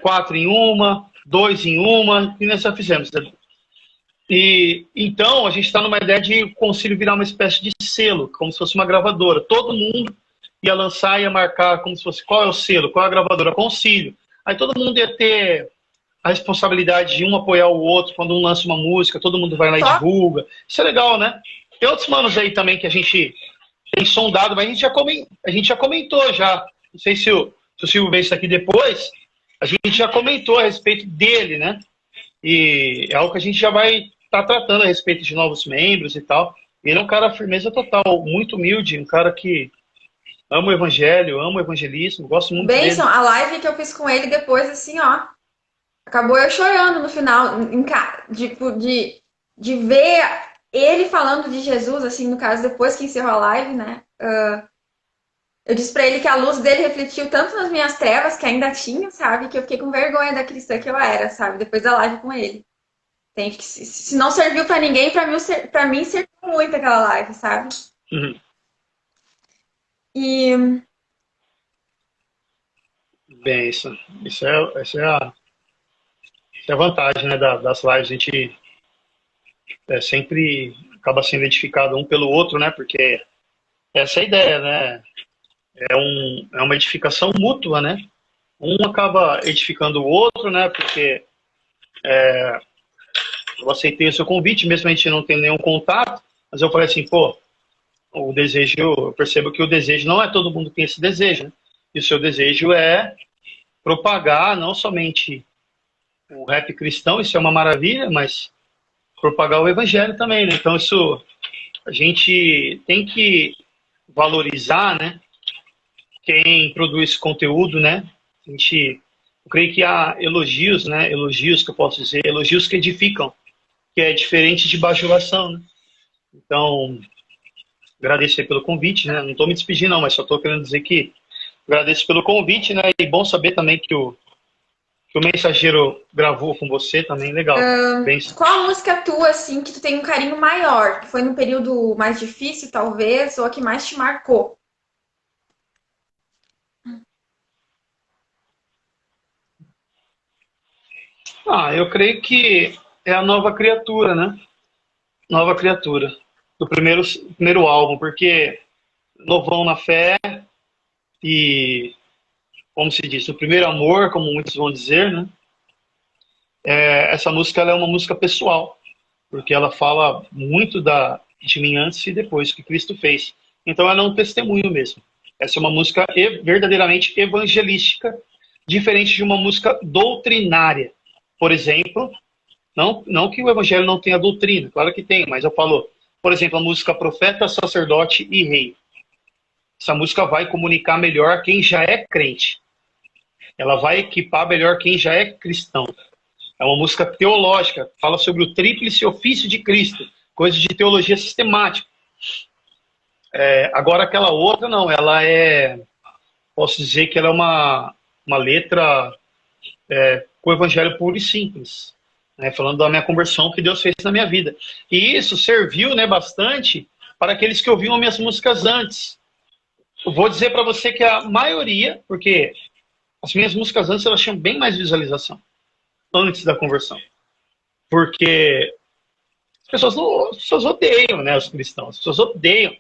4 em uma, 2 em uma, e nós já fizemos. E então a gente está numa ideia de o concílio virar uma espécie de selo, como se fosse uma gravadora. Todo mundo ia lançar, ia marcar como se fosse qual é o selo, qual é a gravadora, concílio. Aí todo mundo ia ter a responsabilidade de um apoiar o outro quando um lança uma música, todo mundo vai lá e divulga. Isso é legal, né? Tem outros manos aí também que a gente tem sondado, mas a gente já comentou já. Não sei se o Silvio vê isso aqui depois, a gente já comentou a respeito dele, né? E é algo que a gente já vai estar tratando a respeito de novos membros e tal. Ele é um cara firmeza total, muito humilde, um cara que ama o evangelho, ama o evangelismo, gosto muito dele. Benção, a live que eu fiz com ele depois, assim, ó, acabou eu chorando no final, de ver ele falando de Jesus, assim, no caso, depois que encerrou a live, né? Eu disse pra ele que a luz dele refletiu tanto nas minhas trevas, que ainda tinha, sabe? Que eu fiquei com vergonha da cristã que eu era, sabe? Depois da live com ele. Tem que, se não serviu pra ninguém, pra mim serviu muito aquela live, sabe? Uhum. E Bem, essa é a vantagem, né, das lives. A gente sempre acaba sendo edificado um pelo outro, né? Porque essa é a ideia, né? É uma edificação mútua, né? Um acaba edificando o outro, né? Porque eu aceitei o seu convite, mesmo a gente não tendo nenhum contato, mas eu falei assim, pô, o desejo, eu percebo que o desejo não é todo mundo que tem esse desejo, né? E o seu desejo é propagar não somente o rap cristão, isso é uma maravilha, mas propagar o evangelho também, né? Então isso a gente tem que valorizar, né? Quem produz conteúdo, né? Eu creio que há elogios, né? Elogios que eu posso dizer, elogios que edificam, que é diferente de bajulação, né? Então, agradecer pelo convite, né? Não estou me despedindo, não, mas só estou querendo dizer que agradeço pelo convite, né? E bom saber também que o mensageiro gravou com você também, legal. Bem, qual a música tua, assim, que tu tem um carinho maior? Que foi num período mais difícil, talvez, ou a que mais te marcou? eu creio que é a nova criatura, né? Nova criatura. Do primeiro álbum, porque novão na fé e, como se diz, o primeiro amor, como muitos vão dizer, né? Essa música ela é uma música pessoal, porque ela fala muito de mim antes e depois que Cristo fez. Então ela é um testemunho mesmo. Essa é uma música verdadeiramente evangelística, diferente de uma música doutrinária. Por exemplo, não que o evangelho não tenha doutrina, claro que tem, mas eu falo, por exemplo, a música Profeta, Sacerdote e Rei. Essa música vai comunicar melhor quem já é crente. Ela vai equipar melhor quem já é cristão. É uma música teológica, fala sobre o tríplice ofício de Cristo, coisa de teologia sistemática. Agora aquela outra não, posso dizer que ela é uma letra com o evangelho puro e simples, né, falando da minha conversão que Deus fez na minha vida. E isso serviu, né, bastante para aqueles que ouviam minhas músicas antes. Eu vou dizer para você que a maioria, porque as minhas músicas antes elas tinham bem mais visualização antes da conversão, porque as pessoas odeiam, né, os cristãos, as pessoas odeiam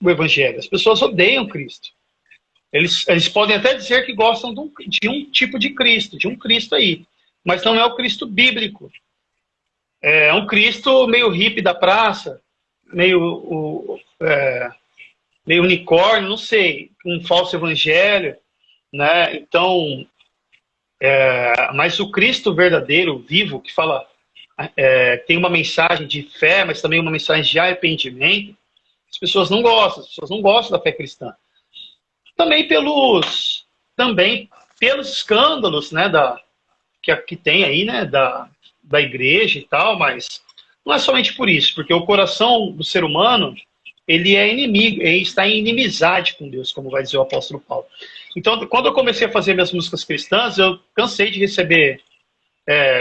o evangelho, as pessoas odeiam Cristo. Eles podem até dizer que gostam de um tipo de Cristo, de um Cristo aí, mas não é o Cristo bíblico. É um Cristo meio hippie da praça, meio unicórnio, não sei, um falso evangelho, né? Então, mas o Cristo verdadeiro, vivo, que fala, tem uma mensagem de fé, mas também uma mensagem de arrependimento, as pessoas não gostam da fé cristã. Também pelos escândalos, né, que tem aí, né, da igreja e tal, mas não é somente por isso, porque o coração do ser humano, ele é inimigo, ele está em inimizade com Deus, como vai dizer o apóstolo Paulo. Então, quando eu comecei a fazer minhas músicas cristãs, eu cansei de receber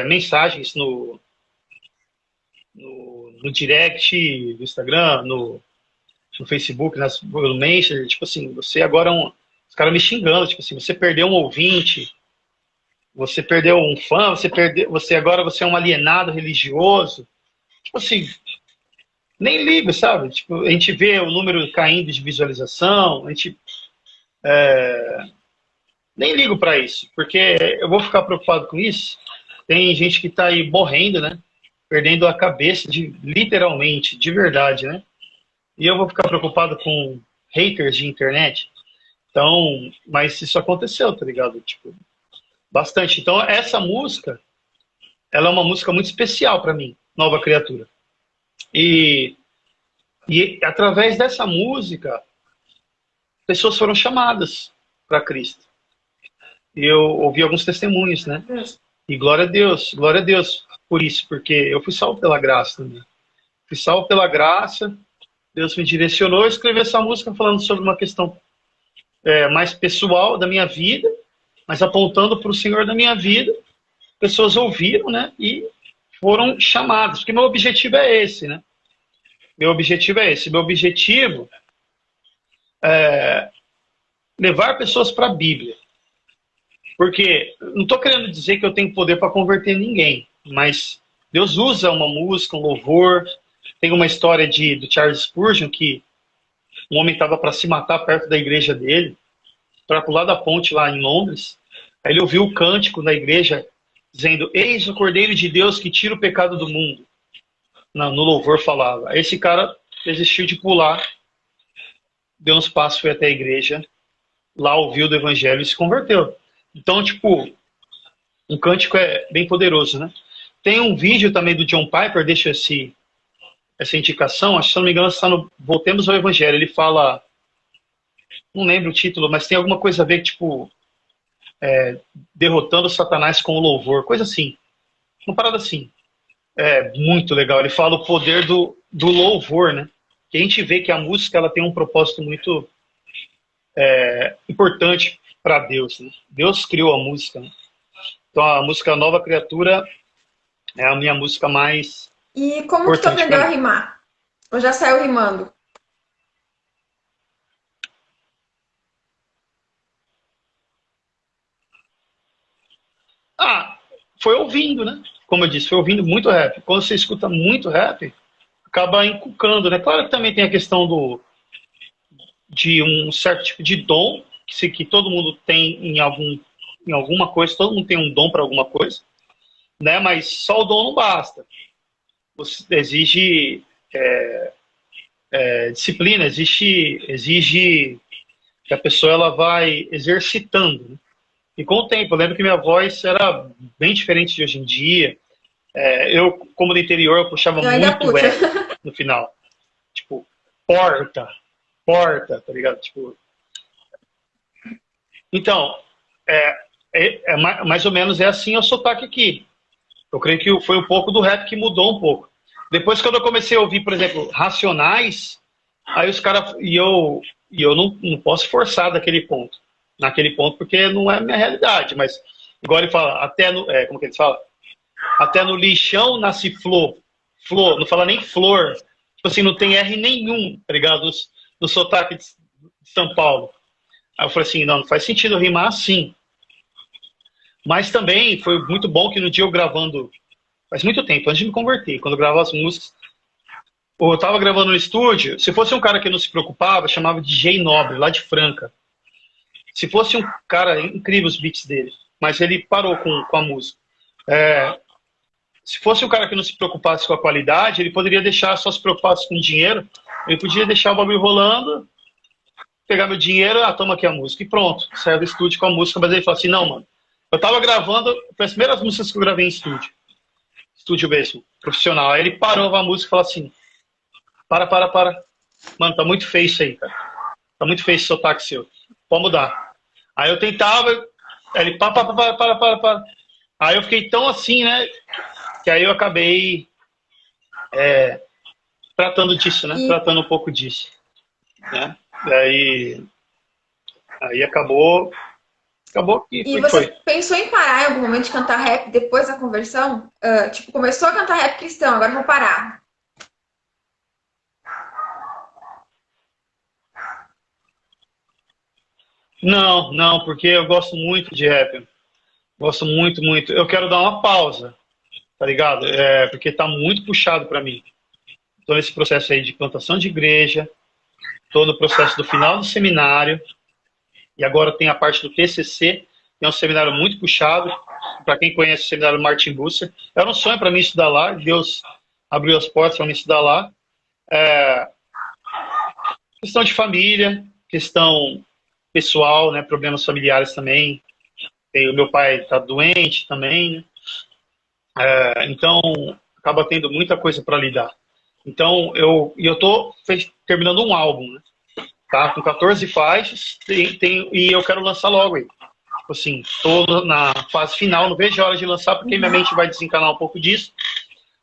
mensagens no direct do Instagram, no Facebook, no Messenger, tipo assim, você agora os caras me xingando, tipo assim, você perdeu um ouvinte, você perdeu um fã, agora você é um alienado religioso. Tipo assim, nem ligo, sabe? Tipo, a gente vê o número caindo de visualização, a gente nem ligo para isso, porque eu vou ficar preocupado com isso. Tem gente que tá aí morrendo, né? Perdendo a cabeça, literalmente, de verdade, né? E eu vou ficar preocupado com haters de internet. Então, mas isso aconteceu, tá ligado? Tipo, bastante. Então, essa música, ela é uma música muito especial para mim, Nova Criatura. E através dessa música, pessoas foram chamadas para Cristo. E eu ouvi alguns testemunhos, né? E glória a Deus por isso, porque eu fui salvo pela graça também. Fui salvo pela graça, Deus me direcionou a escrever essa música falando sobre uma questão mais pessoal da minha vida, mas apontando para o Senhor da minha vida. Pessoas ouviram, né? E foram chamados, porque meu objetivo é esse, né? Meu objetivo é esse. Meu objetivo é levar pessoas para a Bíblia. Porque não estou querendo dizer que eu tenho poder para converter ninguém, mas Deus usa uma música, um louvor. Tem uma história do Charles Spurgeon, que um homem estava para se matar perto da igreja dele, para pular da ponte lá em Londres. Aí ele ouviu o cântico na igreja dizendo: Eis o Cordeiro de Deus que tira o pecado do mundo. No louvor falava. Aí esse cara desistiu de pular, deu uns passos, foi até a igreja, lá ouviu do evangelho e se converteu. Então, tipo, um cântico é bem poderoso, né? Tem um vídeo também do John Piper, deixa essa indicação, acho que se não me engano está no Voltemos ao Evangelho. Ele fala, não lembro o título, mas tem alguma coisa a ver, tipo, derrotando Satanás com o louvor, coisa assim. Uma parada assim. É muito legal. Ele fala o poder do louvor, né? Que a gente vê que a música ela tem um propósito muito importante para Deus, né? Deus criou a música, né? Então a música Nova Criatura é a minha música mais E como que tu importante aprendeu para a mim. rimar? Ou já saiu rimando? Ah, foi ouvindo, né? Como eu disse, foi ouvindo muito rap. Quando você escuta muito rap, acaba inculcando, né? Claro que também tem a questão de um certo tipo de dom, que todo mundo tem em alguma coisa, todo mundo tem um dom para alguma coisa, né? Mas só o dom não basta. Você exige disciplina, exige que a pessoa ela vai exercitando, né? E com o tempo, eu lembro que minha voz era bem diferente de hoje em dia. Eu, como do interior, eu puxava Eu ainda muito puxo. R no final. Tipo, porta, porta, tá ligado? Tipo, então, mais ou menos é assim o sotaque aqui. Eu creio que foi um pouco do rap que mudou um pouco. Depois, quando eu comecei a ouvir, por exemplo, Racionais, aí os caras. E eu não posso forçar naquele ponto, porque não é a minha realidade. Mas, igual ele fala, até no. Como que ele fala? Até no lixão nasce flor. Flor, não fala nem flor. Tipo assim, não tem R nenhum, tá ligado? No sotaque de São Paulo. Aí eu falei assim, não faz sentido rimar assim. Mas também foi muito bom que no dia eu gravando, faz muito tempo, antes de me converter, quando eu gravava as músicas, eu tava gravando no estúdio, se fosse um cara que não se preocupava, chamava de DJ Nobre, lá de Franca. Se fosse um cara, incrível os beats dele, mas ele parou com a música. Se fosse um cara que não se preocupasse com a qualidade, ele poderia deixar só se preocupasse com o dinheiro, ele podia deixar o bagulho rolando, pegar meu dinheiro, toma aqui a música, e pronto, saiu do estúdio com a música, mas ele falou assim, não, mano, eu tava gravando, foi as primeiras músicas que eu gravei em estúdio mesmo, profissional. Aí ele parou a música e falou assim, para. Mano, tá muito feio isso aí, cara. Tá muito feio esse sotaque seu. Pode mudar. Aí eu tentava, aí ele, para. Aí eu fiquei tão assim, né, que aí eu acabei tratando disso, né, E, tratando um pouco disso, né. Aí acabou que e foi que você foi. pensou em parar em algum momento de cantar rap depois da conversão? Tipo, começou a cantar rap cristão, agora eu vou parar. Não, porque eu gosto muito de rap. Gosto muito, muito. Eu quero dar uma pausa, tá ligado? Porque tá muito puxado pra mim. Tô nesse processo aí de plantação de igreja, tô no processo do final do seminário, e agora tem a parte do TCC, que é um seminário muito puxado. Para quem conhece o seminário Martin Busser, era um sonho para mim estudar lá, Deus abriu as portas para mim estudar lá. É, questão de família, questão pessoal, né, problemas familiares também. O meu pai está doente também, né? Então acaba tendo muita coisa para lidar. Então eu tô terminando um álbum, né? Tá? Com 14 faixas, e eu quero lançar logo aí. Tipo assim, tô na fase final, não vejo a hora de lançar, porque minha mente vai desencanar um pouco disso.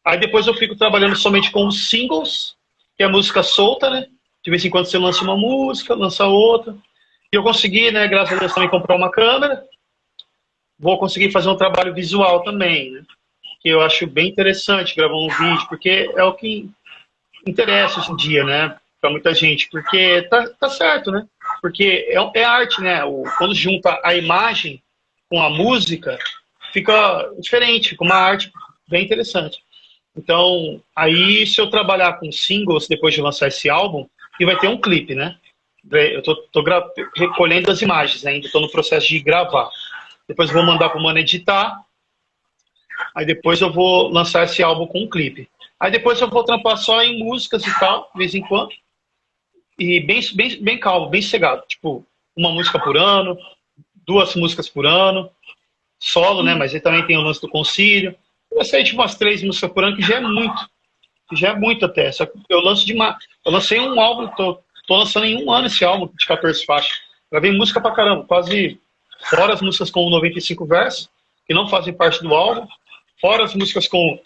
Aí depois eu fico trabalhando somente com os singles, que é a música solta, né? De vez em quando você lança uma música, lança outra. E eu consegui, né, graças a Deus, também comprar uma câmera. Vou conseguir fazer um trabalho visual também, né? que eu acho bem interessante gravar um vídeo, porque é o que interessa hoje em dia, né? Para muita gente, porque tá certo, né? Porque é arte, né? Quando junta a imagem com a música, fica diferente, fica uma arte bem interessante. Então, aí se eu trabalhar com singles depois de lançar esse álbum, e vai ter um clipe, né? Eu tô recolhendo as imagens, né? Ainda estou no processo de gravar. Depois eu vou mandar para o Mano editar. Aí depois eu vou lançar esse álbum com um clipe. Aí depois eu vou trampar só em músicas e tal, de vez em quando. E bem calmo, bem sossegado. Tipo, uma música por ano, 2 músicas por ano, solo, né? Mas aí também tem o lance do concílio. Vai sair tipo umas 3 músicas por ano, que já é muito. Que já é muito até. Só que eu lanço demais. Eu lancei um álbum, tô lançando em um ano esse álbum de 14 faixas. Gravei música pra caramba, quase fora as músicas com 95 versos, que não fazem parte do álbum, fora as músicas com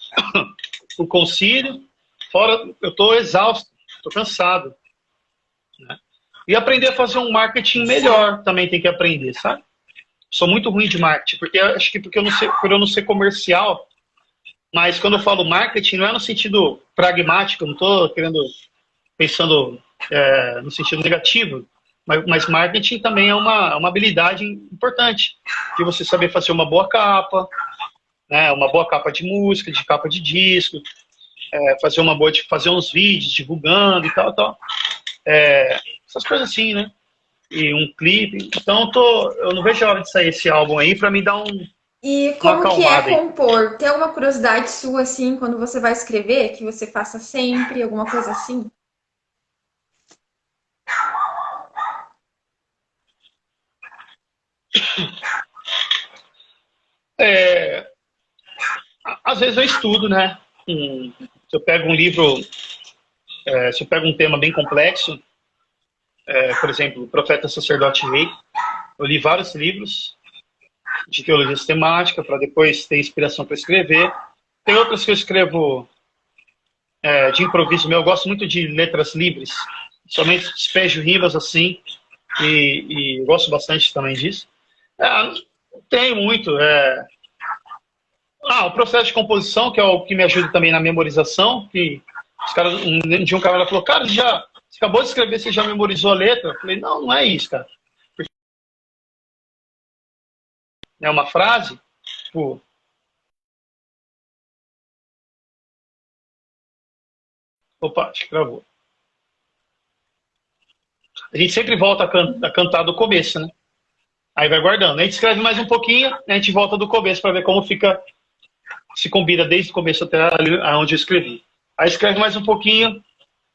o concílio, fora, eu tô exausto, tô cansado. Né? E aprender a fazer um marketing melhor também tem que aprender, sabe? Sou muito ruim de marketing, porque acho que porque eu não sei, por eu não ser comercial, mas quando eu falo marketing, não é no sentido pragmático, eu não estou pensando no sentido negativo, mas marketing também é uma habilidade importante, de você saber fazer uma boa capa, né, uma boa capa de música, de capa de disco, fazer uns vídeos divulgando e tal. Essas coisas assim, né? E um clipe. Então eu não vejo a hora de sair esse álbum aí para me dar E uma como que é acalmada aí. compor? Tem alguma curiosidade sua, assim, quando você vai escrever, que você faça sempre, alguma coisa assim? É, às vezes eu estudo, né? Se eu pego um livro, se eu pego um tema bem complexo, por exemplo, o Profeta, Sacerdote e Rei, eu li vários livros de teologia sistemática para depois ter inspiração para escrever. Tem outras que eu escrevo de improviso meu. Eu gosto muito de letras livres, somente despejo rimas assim, e eu gosto bastante também disso. Não tem muito. O processo de composição, que é o que me ajuda também na memorização, que os caras, um dia um cara falou, cara, você acabou de escrever, você já memorizou a letra? Eu falei, não é isso, cara. É uma frase, tipo, opa, acho que gravou. A gente sempre volta a cantar do começo, né? Aí vai guardando. A gente escreve mais um pouquinho, a gente volta do começo para ver como fica, se combina desde o começo até ali, aonde eu escrevi. Aí escreve mais um pouquinho,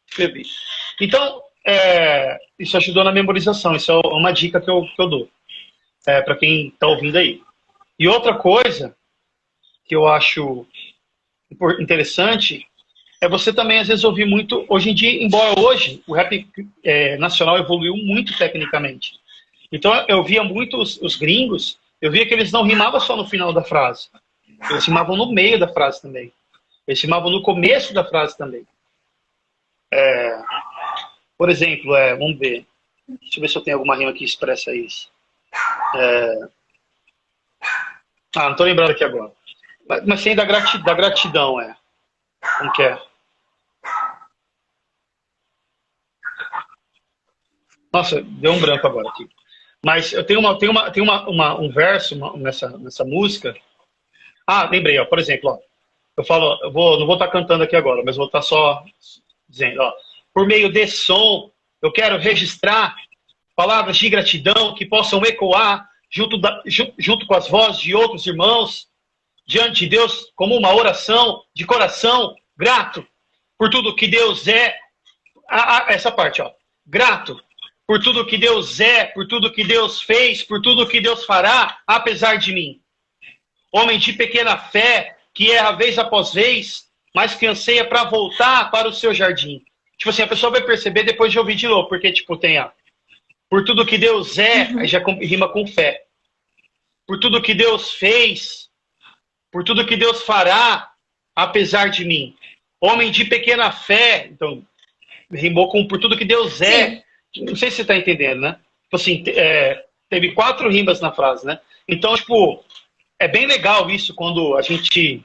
escrevi. Então, isso ajudou na memorização. Isso é uma dica que eu dou para quem está ouvindo aí. E outra coisa que eu acho interessante é você também, às vezes, ouvir muito. Hoje em dia, embora hoje o rap nacional evoluiu muito tecnicamente. Então, eu via muito os gringos, eu via que eles não rimavam só no final da frase. Eles rimavam no meio da frase também. Eles rimavam no começo da frase também. Por exemplo, vamos ver. Deixa eu ver se eu tenho alguma rima que expressa isso. Não estou lembrando aqui agora. Mas tem da gratidão, Como que é? Nossa, deu um branco agora aqui. Mas eu tenho um verso nessa música. Lembrei, ó, por exemplo, ó, eu falo, não vou estar cantando aqui agora, mas vou estar só dizendo, ó, por meio desse som, eu quero registrar palavras de gratidão que possam ecoar junto com as vozes de outros irmãos, diante de Deus, como uma oração de coração grato por tudo que Deus é. Essa parte, ó. Grato por tudo que Deus é, por tudo que Deus fez, por tudo que Deus fará, apesar de mim. Homem de pequena fé, que erra vez após vez, mas que anseia para voltar para o seu jardim. Tipo assim, a pessoa vai perceber depois de ouvir de novo, porque, tipo, tem por tudo que Deus aí já rima com fé. Por tudo que Deus fez, por tudo que Deus fará, apesar de mim. Homem de pequena fé, então, rimou com por tudo que Deus é. Sim. Não sei se você está entendendo, né? Tipo assim, teve 4 rimas na frase, né? Então, tipo, é bem legal isso quando a gente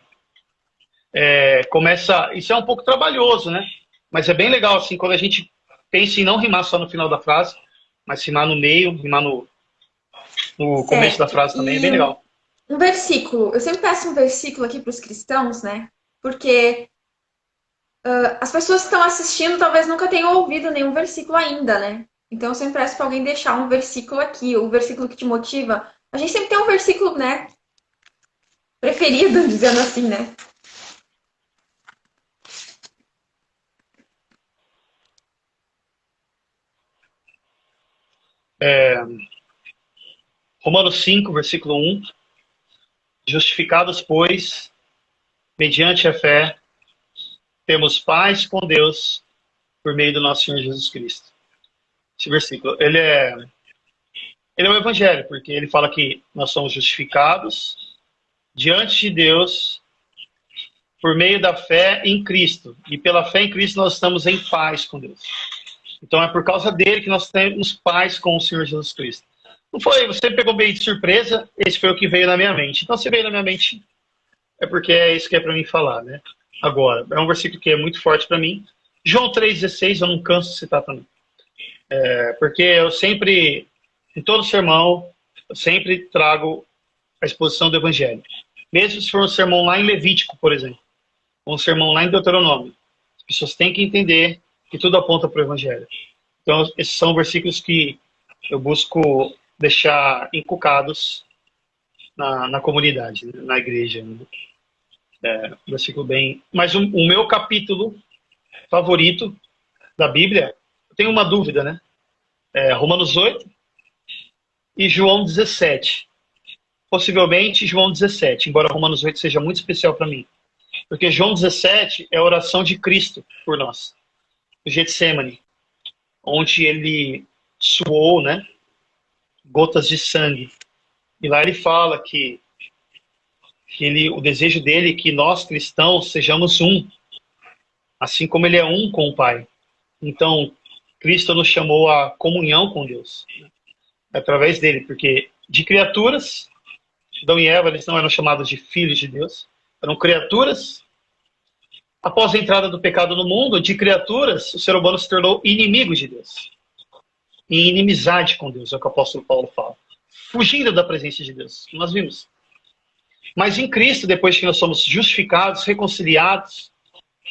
começa... Isso é um pouco trabalhoso, né? Mas é bem legal, assim, quando a gente pensa em não rimar só no final da frase, mas rimar no meio, rimar no começo da Certo. frase também, é bem legal. Um versículo. Eu sempre peço um versículo aqui para os cristãos, né? Porque as pessoas que estão assistindo talvez nunca tenham ouvido nenhum versículo ainda, né? Então eu sempre peço para alguém deixar um versículo aqui, o versículo que te motiva. A gente sempre tem um versículo, né? Preferido, dizendo assim, né? Romanos 5, versículo 1. Justificados, pois, mediante a fé, temos paz com Deus por meio do nosso Senhor Jesus Cristo. Esse versículo, ele é o evangelho, porque ele fala que nós somos justificados diante de Deus por meio da fé em Cristo. E pela fé em Cristo nós estamos em paz com Deus. Então é por causa dele que nós temos paz com o Senhor Jesus Cristo. Não foi, você pegou bem de surpresa, esse foi o que veio na minha mente. Então se veio na minha mente, é porque é isso que é para mim falar, né? Agora, é um versículo que é muito forte para mim. João 3,16, eu não canso de citar também. Porque eu sempre, em todo sermão, eu sempre trago a exposição do Evangelho. Mesmo se for um sermão lá em Levítico, por exemplo, ou um sermão lá em Deuteronômio, as pessoas têm que entender que tudo aponta para o Evangelho. Então, esses são versículos que eu busco deixar encucados na comunidade, na igreja. Versículo bem... Mas o meu capítulo favorito da Bíblia, eu tenho uma dúvida, né? Romanos 8 e João 17. Possivelmente João 17, embora Romanos 8 seja muito especial para mim. Porque João 17 é a oração de Cristo por nós. O Getsemane, onde ele suou, né, gotas de sangue. E lá ele fala que o desejo dele é que nós cristãos sejamos um, assim como ele é um com o Pai. Então, Cristo nos chamou à comunhão com Deus, né, através dele, porque de criaturas, Adão e Eva, eles não eram chamados de filhos de Deus, eram criaturas. Após a entrada do pecado no mundo, de criaturas, o ser humano se tornou inimigo de Deus. Em inimizade com Deus, é o que o apóstolo Paulo fala. Fugindo da presença de Deus, que nós vimos. Mas em Cristo, depois que nós somos justificados, reconciliados,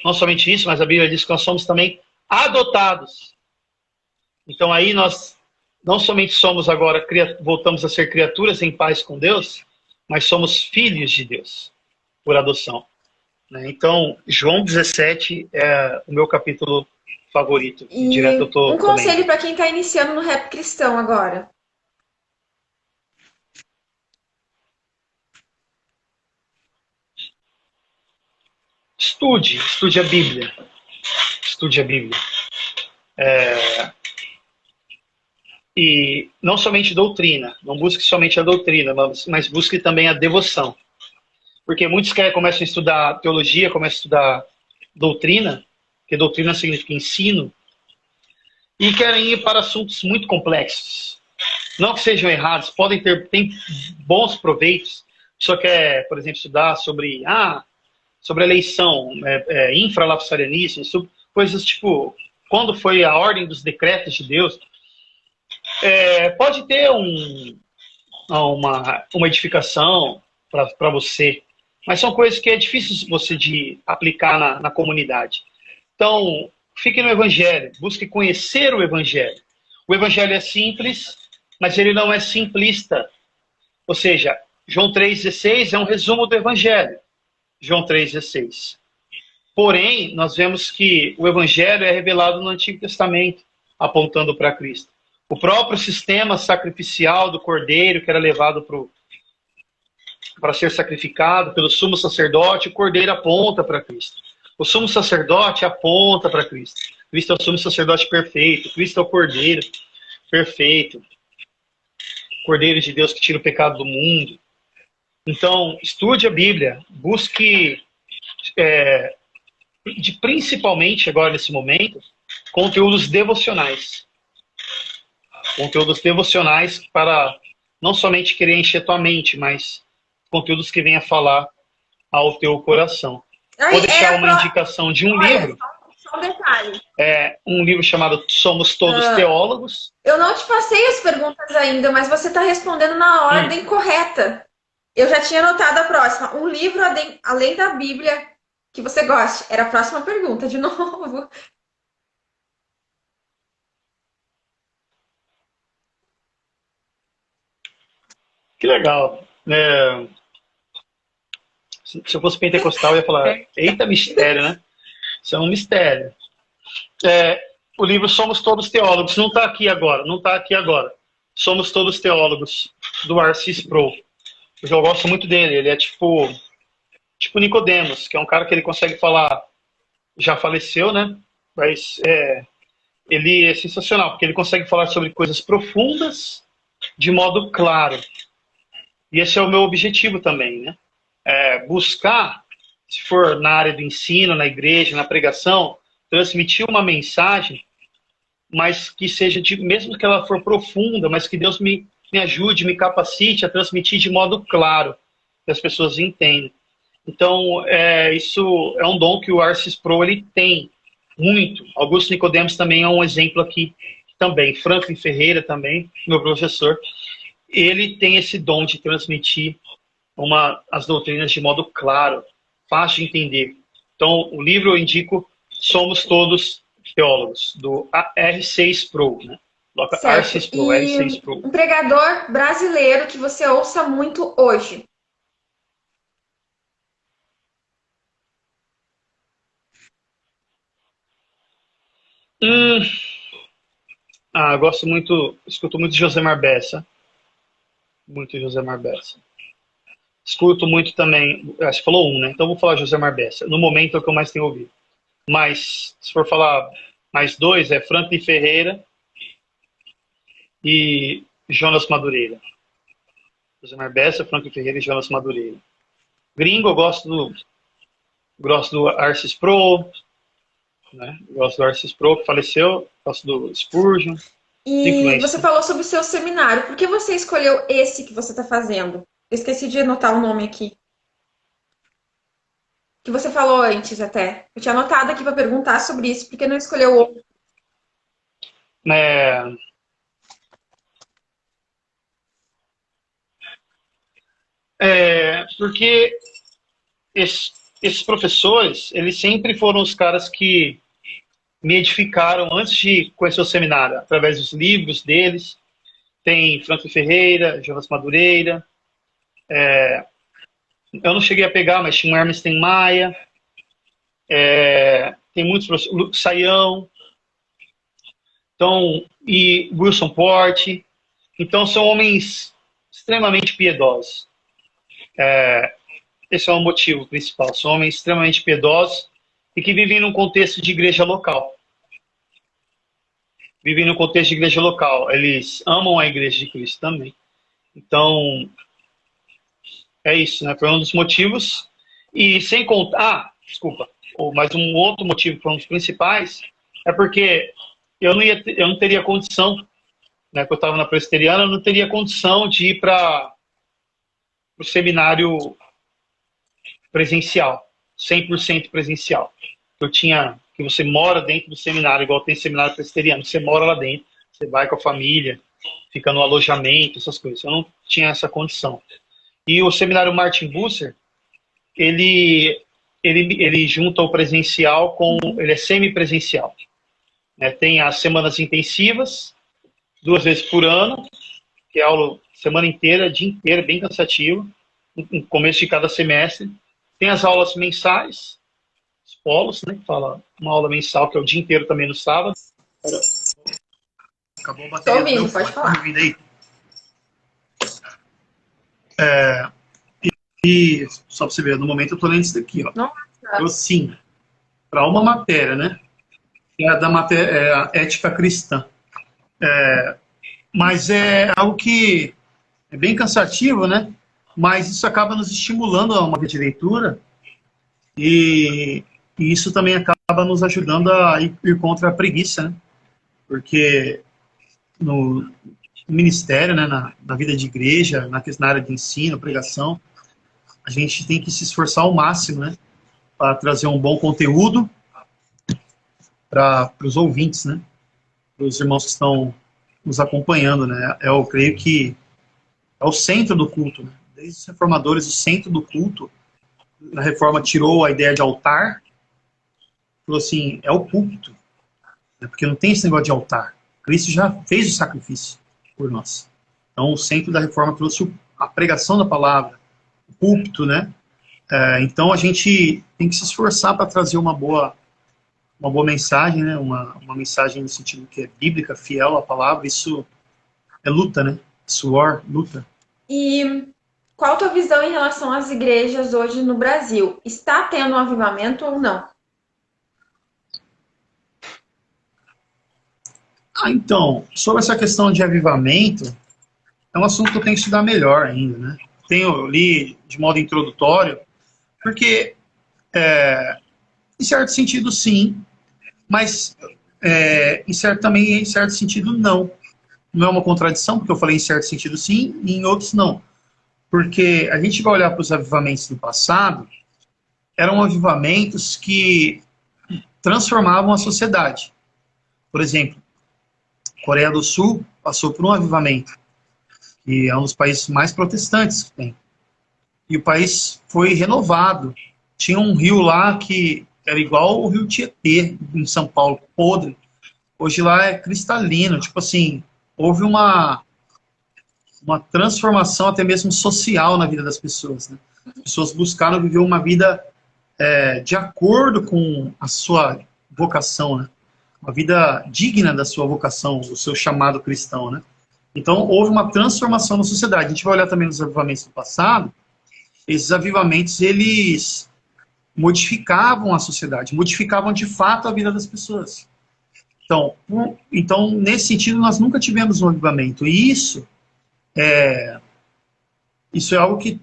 não somente isso, mas a Bíblia diz que nós somos também adotados. Então aí nós não somente somos agora, voltamos a ser criaturas em paz com Deus, mas somos filhos de Deus, por adoção. Então, João 17 é o meu capítulo favorito. E direto eu tô um conselho lendo. para quem está iniciando no rap cristão agora. Estude a Bíblia. Estude a Bíblia. E não somente doutrina, não busque somente a doutrina, mas busque também a devoção. Porque muitos começam a estudar teologia, começam a estudar doutrina, que doutrina significa ensino, e querem ir para assuntos muito complexos. Não que sejam errados, tem bons proveitos. Só quer, por exemplo, estudar sobre eleição, infralapsarianismo, sobre coisas tipo, quando foi a ordem dos decretos de Deus. Pode ter uma edificação para você, mas são coisas que é difícil você de aplicar na comunidade. Então, fique no Evangelho, busque conhecer o Evangelho. O Evangelho é simples, mas ele não é simplista. Ou seja, João 3,16 é um resumo do Evangelho. João 3,16. Porém, nós vemos que o Evangelho é revelado no Antigo Testamento, apontando para Cristo. O próprio sistema sacrificial do cordeiro, que era levado para ser sacrificado pelo sumo sacerdote, o cordeiro aponta para Cristo. O sumo sacerdote aponta para Cristo. Cristo é o sumo sacerdote perfeito. Cristo é o cordeiro perfeito. Cordeiro de Deus que tira o pecado do mundo. Então, estude a Bíblia. Busque, principalmente agora nesse momento, conteúdos devocionais. Conteúdos devocionais para não somente querer encher tua mente, mas conteúdos que venham falar ao teu coração. Aí, Vou deixar uma indicação de um olha, livro, só um detalhe. um livro chamado Somos Todos Teólogos. Eu não te passei as perguntas ainda, mas você está respondendo na ordem correta. Eu já tinha anotado a próxima. Um livro além da Bíblia que você goste. Era a próxima pergunta, de novo. Que legal. Se eu fosse pentecostal, eu ia falar, eita mistério, né? Isso é um mistério. O livro Somos Todos Teólogos não está aqui agora, não está aqui agora. Somos Todos Teólogos, do Arcis Pro. Eu gosto muito dele, ele é tipo Nicodemos, que é um cara que ele consegue falar, já faleceu, né? Mas ele é sensacional, porque ele consegue falar sobre coisas profundas de modo claro. E esse é o meu objetivo também, né? Buscar, se for na área do ensino, na igreja, na pregação, transmitir uma mensagem, mas que seja, mesmo que ela for profunda, mas que Deus me ajude, me capacite a transmitir de modo claro, que as pessoas entendam. Então, isso é um dom que o Arcis Pro ele tem muito. Augusto Nicodemos também é um exemplo aqui também. Franklin Ferreira também, meu professor. Ele tem esse dom de transmitir as doutrinas de modo claro, fácil de entender. Então, o livro eu indico Somos Todos Teólogos, do R6 Pro, né? R6 Pro, R6 Pro. Um pregador brasileiro que você ouça muito hoje. Gosto muito, escuto muito Josemar Bessa. Muito Josemar Bessa. Escuto muito também, você falou um, né? Então vou falar Josemar Bessa. No momento é o que eu mais tenho ouvido. Mas, se for falar mais dois, é Franklin Ferreira e Jonas Madureira. Josemar Bessa, Franklin Ferreira e Jonas Madureira. Gringo, eu gosto do Arcis Pro, né? Gosto do Arcis Pro, que faleceu. Gosto do Spurgeon. E você falou sobre o seu seminário. Por que você escolheu esse que você está fazendo? Eu esqueci de anotar o nome aqui. Que você falou antes até. Eu tinha anotado aqui para perguntar sobre isso. Por que não escolheu outro? Porque esses professores, eles sempre foram os caras que me edificaram antes de conhecer o seminário, através dos livros deles. Tem Franco Ferreira, Jonas Madureira. Eu não cheguei a pegar, mas tinha o Hermes Tem Maia. Tem muitos professores, Lucas Saião. Então, e Wilson Porte. Então, são homens extremamente piedosos. Esse é o motivo principal. São homens extremamente piedosos e que vivem num contexto de igreja local. Vivem no contexto de igreja local. Eles amam a igreja de Cristo também. Então, é isso, né? Foi um dos motivos. E sem contar... desculpa. Mas um outro motivo, que foi um dos principais, é porque eu não teria condição, né? Que eu estava na presbiteriana, eu não teria condição de ir para o seminário presencial, 100% presencial. Que você mora dentro do seminário, igual tem seminário presbiteriano, você mora lá dentro, você vai com a família, fica no alojamento, essas coisas. Eu não tinha essa condição. E o seminário Martin Bucer, ele junta o presencial ele é semipresencial. Né? Tem as semanas intensivas, 2 vezes por ano, que é aula semana inteira, dia inteiro, bem cansativo, no começo de cada semestre. Tem as aulas mensais, os polos, né? Que fala uma aula mensal, que é o dia inteiro também no sábado. Acabou a bateria. Tô ouvindo, pode falar. Tá me ouvindo aí? E só para você ver, no momento eu tô lendo isso daqui, ó. Nossa. Eu sim, para uma matéria, né? Que é a da matéria, a ética cristã. Mas é algo que é bem cansativo, né? Mas isso acaba nos estimulando a uma vida de leitura e isso também acaba nos ajudando a ir contra a preguiça, né? Porque no ministério, né, na vida de igreja, na área de ensino, pregação, a gente tem que se esforçar ao máximo, né? para trazer um bom conteúdo para os ouvintes, né? Para os irmãos que estão nos acompanhando, né? Eu creio que é o centro do culto, né? Desde os reformadores, o centro do culto. A reforma tirou a ideia de altar, falou assim, é o púlpito, né? Porque não tem esse negócio de altar. Cristo já fez o sacrifício por nós. Então, o centro da reforma trouxe a pregação da palavra, o púlpito, né? Então, a gente tem que se esforçar para trazer uma boa mensagem, né? Uma mensagem no sentido que é bíblica, fiel à palavra. Isso é luta, né? Suor, luta. E qual a tua visão em relação às igrejas hoje no Brasil? Está tendo um avivamento ou não? Então, sobre essa questão de avivamento, é um assunto que eu tenho que estudar melhor ainda, né? Eu li de modo introdutório, porque, em certo sentido, sim, mas também em certo sentido, não. Não é uma contradição, porque eu falei em certo sentido, sim, e em outros, não. Porque a gente vai olhar para os avivamentos do passado, eram avivamentos que transformavam a sociedade. Por exemplo, Coreia do Sul passou por um avivamento, que é um dos países mais protestantes que tem. E o país foi renovado. Tinha um rio lá que era igual o rio Tietê, em São Paulo, podre. Hoje lá é cristalino. Tipo assim, houve uma transformação até mesmo social na vida das pessoas, né? As pessoas buscaram viver uma vida de acordo com a sua vocação, né? Uma vida digna da sua vocação, do seu chamado cristão, né? Então, houve uma transformação na sociedade. A gente vai olhar também nos avivamentos do passado. Esses avivamentos, eles modificavam a sociedade, modificavam de fato a vida das pessoas. Então nesse sentido, nós nunca tivemos um avivamento. E isso é algo que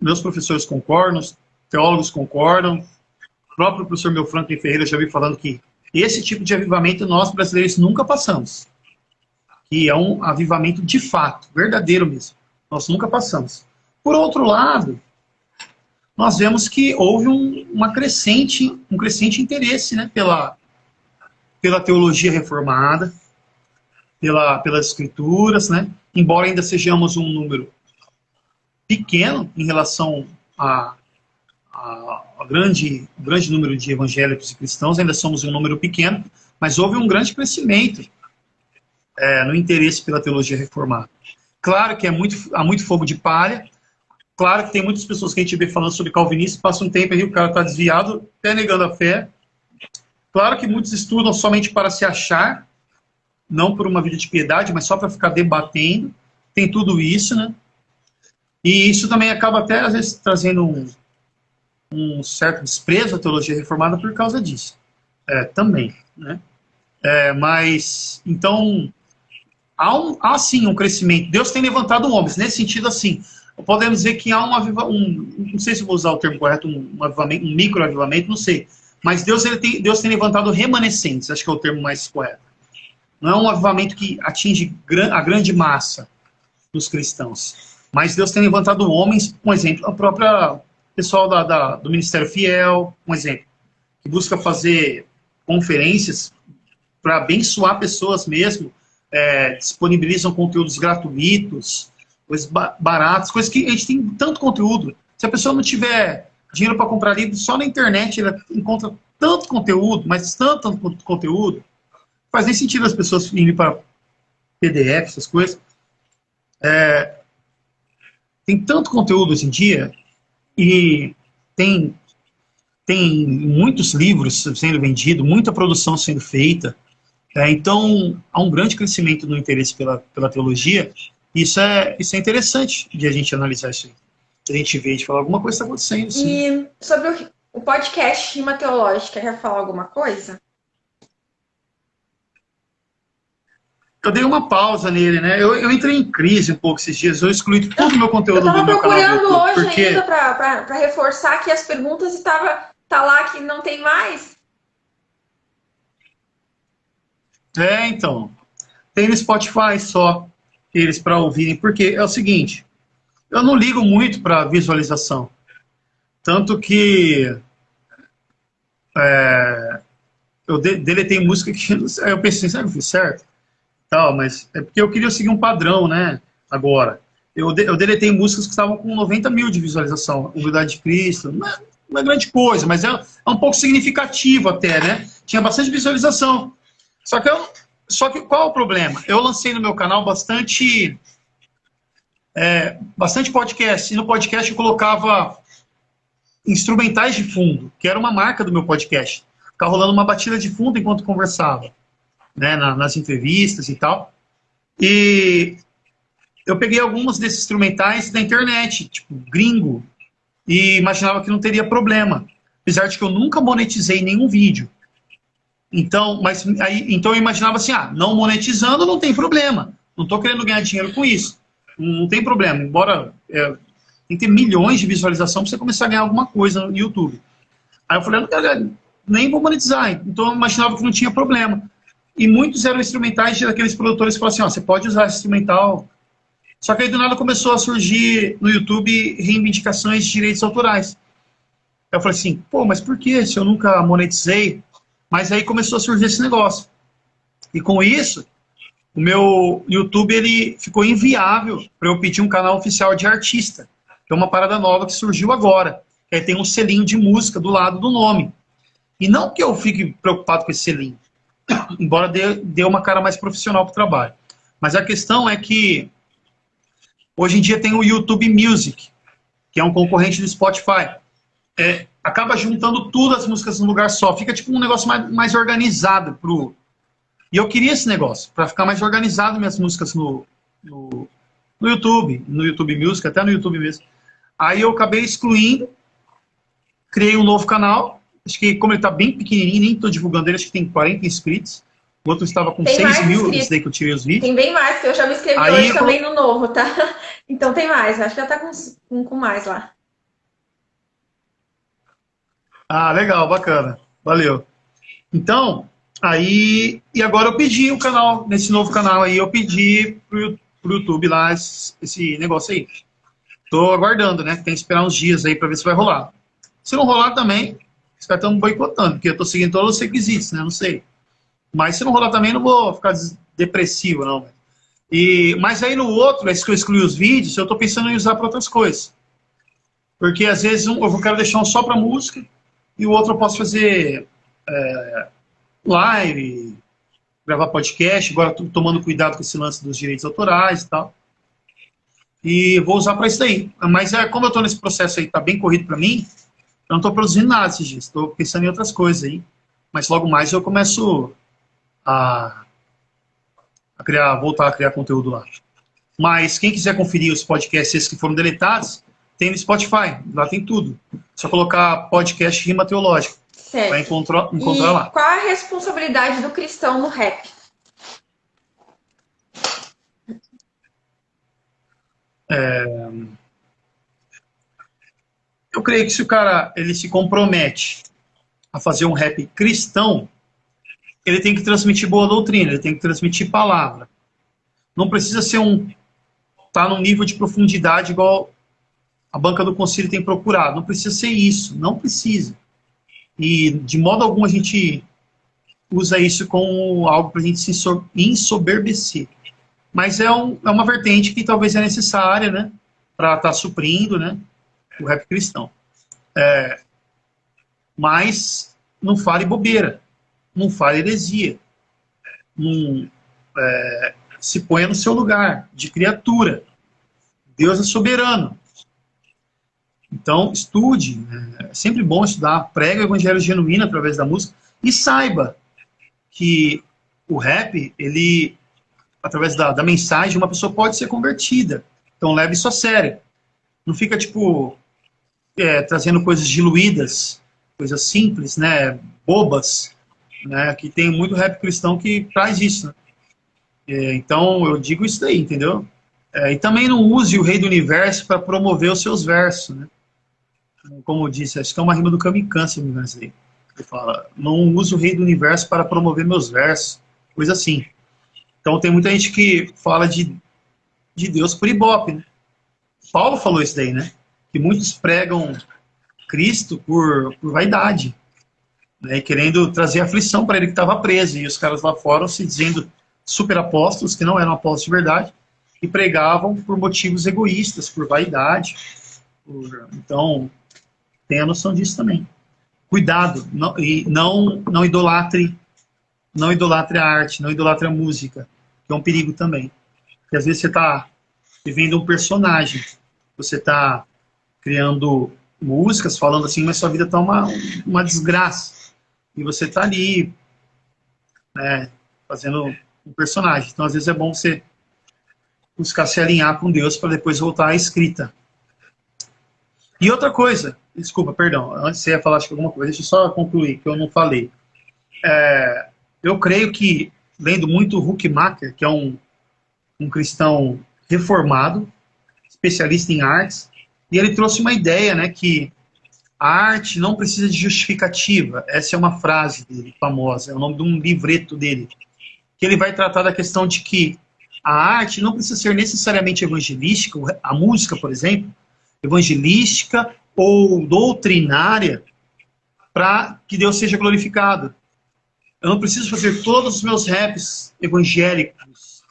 meus professores concordam, os teólogos concordam, o próprio professor Mel Franklin Ferreira já veio falando que esse tipo de avivamento nós brasileiros nunca passamos. Que é um avivamento de fato, verdadeiro mesmo. Nós nunca passamos. Por outro lado, nós vemos que houve um crescente interesse, né, pela teologia reformada, pelas escrituras, né? Embora ainda sejamos um número pequeno em relação ao grande número de evangélicos e cristãos, ainda somos um número pequeno, mas houve um grande crescimento no interesse pela teologia reformada. Claro que há muito fogo de palha, claro que tem muitas pessoas que a gente vê falando sobre calvinismo, passa um tempo aí, o cara está desviado, até negando a fé. Claro que muitos estudam somente para se achar, não por uma vida de piedade, mas só para ficar debatendo. Tem tudo isso, né? E isso também acaba até, às vezes, trazendo um certo desprezo à teologia reformada por causa disso. Também, né? Mas, então, há sim um crescimento. Deus tem levantado homens, nesse sentido, assim. Podemos dizer que há não sei se vou usar o termo correto, um avivamento, um micro-avivamento, não sei. Mas Deus tem levantado remanescentes, acho que é o termo mais correto. Não é um avivamento que atinge a grande massa dos cristãos. Mas Deus tem levantado homens, um exemplo, a própria pessoal do Ministério Fiel, um exemplo, que busca fazer conferências para abençoar pessoas mesmo, disponibilizam conteúdos gratuitos, coisas baratas, coisas que a gente tem tanto conteúdo. Se a pessoa não tiver dinheiro para comprar livro, só na internet ela encontra tanto conteúdo, mas tanto conteúdo, não faz nem sentido as pessoas irem para PDF, essas coisas. Tem tanto conteúdo hoje em dia, e tem muitos livros sendo vendidos, muita produção sendo feita. Então, há um grande crescimento no interesse pela teologia. Isso é interessante de a gente analisar isso aí. A gente vê de falar alguma coisa está acontecendo. Sim. E sobre o podcast Rima Teológica, quer falar alguma coisa? Eu dei uma pausa nele, né? Eu entrei em crise um pouco esses dias. Eu excluí todo o meu conteúdo do meu canal do YouTube. Eu tava procurando hoje ainda para reforçar que as perguntas tá lá que não tem mais. Então. Tem no Spotify só eles para ouvirem. Porque é o seguinte, eu não ligo muito para visualização. Tanto que eu deletei música que aí eu pensei, será que eu fiz certo? Tal, mas é porque eu queria seguir um padrão, né? Agora, eu deletei músicas que estavam com 90 mil de visualização. Humildade de Cristo, não é grande coisa, mas é um pouco significativo até, né? Tinha bastante visualização. Só que qual é o problema? Eu lancei no meu canal bastante podcast, e no podcast eu colocava instrumentais de fundo, que era uma marca do meu podcast. Ficava rolando uma batida de fundo enquanto conversava, né, nas entrevistas e tal. E eu peguei alguns desses instrumentais da internet, tipo gringo, e imaginava que não teria problema. Apesar de que eu nunca monetizei nenhum vídeo. Então eu imaginava assim, não monetizando não tem problema. Não estou querendo ganhar dinheiro com isso. Não tem problema, embora tem que ter milhões de visualização para você começar a ganhar alguma coisa no YouTube. Aí eu falei, não quero, nem vou monetizar. Então eu imaginava que não tinha problema. E muitos eram instrumentais daqueles produtores que falavam assim, você pode usar esse instrumental. Só que aí do nada começou a surgir no YouTube reivindicações de direitos autorais. Eu falei assim, mas por que se eu nunca monetizei? Mas aí começou a surgir esse negócio. E com isso, o meu YouTube ele ficou inviável para eu pedir um canal oficial de artista, que é uma parada nova que surgiu agora. Aí tem um selinho de música do lado do nome. E não que eu fique preocupado com esse selinho, embora dê uma cara mais profissional para o trabalho. Mas a questão é que hoje em dia tem o YouTube Music, que é um concorrente do Spotify. Acaba juntando tudo as músicas num lugar só. Fica tipo um negócio mais organizado. E eu queria esse negócio, para ficar mais organizado minhas músicas no YouTube, no YouTube Music, até no YouTube mesmo. Aí eu acabei excluindo, criei um novo canal. Acho que como ele está bem pequenininho, nem estou divulgando ele, acho que tem 40 inscritos. O outro estava com 6 mil, esse daí que eu tirei os vídeos. Tem bem mais, que eu já me inscrevi hoje também no novo, tá? Então tem mais, acho que já tá com mais lá. Legal, bacana. Valeu. Então, e agora eu pedi o canal, nesse novo canal aí, eu pedi pro YouTube lá esse negócio aí. Tô aguardando, né? Tem que esperar uns dias aí para ver se vai rolar. Se não rolar também, os caras estão boicotando, porque eu tô seguindo todos os requisitos, né? Não sei. Mas se não rolar também, não vou ficar depressivo, não. Mas aí no outro, esse que eu excluí os vídeos, eu tô pensando em usar para outras coisas. Porque às vezes eu quero deixar um só para música, e o outro eu posso fazer live, gravar podcast, agora estou tomando cuidado com esse lance dos direitos autorais e tal. E vou usar para isso daí. Mas como eu estou nesse processo aí, está bem corrido para mim, eu não estou produzindo nada esses dias, estou pensando em outras coisas aí. Mas logo mais eu começo a voltar a criar conteúdo lá. Mas quem quiser conferir os podcasts esses que foram deletados, tem no Spotify, lá tem tudo. Só colocar podcast Rima Teológica. Certo. Vai encontrar lá. Qual a responsabilidade do cristão no rap? Eu creio que se o cara ele se compromete a fazer um rap cristão, ele tem que transmitir boa doutrina, ele tem que transmitir palavra. Não precisa ser tá num nível de profundidade igual a banca do concílio tem procurado. Não precisa ser isso, não precisa. E de modo algum a gente usa isso como algo para a gente se ensoberbecer. Mas é uma vertente que talvez é necessária, né, para estar suprindo, né, o rap cristão. Mas não fale bobeira, não fale heresia, não se ponha no seu lugar de criatura. Deus é soberano. Então, estude, né? É sempre bom estudar, prega o evangelho genuíno através da música e saiba que o rap, ele, através da mensagem, uma pessoa pode ser convertida. Então, leve isso a sério. Não fica, trazendo coisas diluídas, coisas simples, né, bobas, né, que tem muito rap cristão que traz isso, né? Então, eu digo isso daí, entendeu? E também não use o rei do universo para promover os seus versos, né? Como eu disse, acho que é uma rima do Kamikaze, se não me engano, isso aí. Ele fala, não use o rei do universo para promover meus versos, coisa assim. Então tem muita gente que fala de Deus por ibope, né? Paulo falou isso daí, né? Que muitos pregam Cristo por vaidade. né, e querendo trazer aflição para ele que estava preso. E os caras lá fora se dizendo super apóstolos, que não eram apóstolos de verdade, e pregavam por motivos egoístas, por vaidade. Então, tenha noção disso também. Cuidado, não idolatre, não idolatre a arte, não idolatre a música, que é um perigo também. Porque às vezes você está vivendo um personagem, você está criando músicas, falando assim, mas sua vida está uma desgraça. E você está ali, né, fazendo um personagem. Então, às vezes é bom você buscar se alinhar com Deus para depois voltar à escrita. E outra coisa, desculpa, perdão, antes você ia falar acho que alguma coisa, deixa eu só concluir, que eu não falei. Eu creio que, lendo muito Huckmacher, que é um cristão reformado, especialista em artes, e ele trouxe uma ideia, né, que a arte não precisa de justificativa. Essa é uma frase dele, famosa, é o nome de um livreto dele, que ele vai tratar da questão de que a arte não precisa ser necessariamente evangelística, a música, por exemplo, evangelística ou doutrinária, para que Deus seja glorificado. Eu não preciso fazer todos os meus raps evangélicos,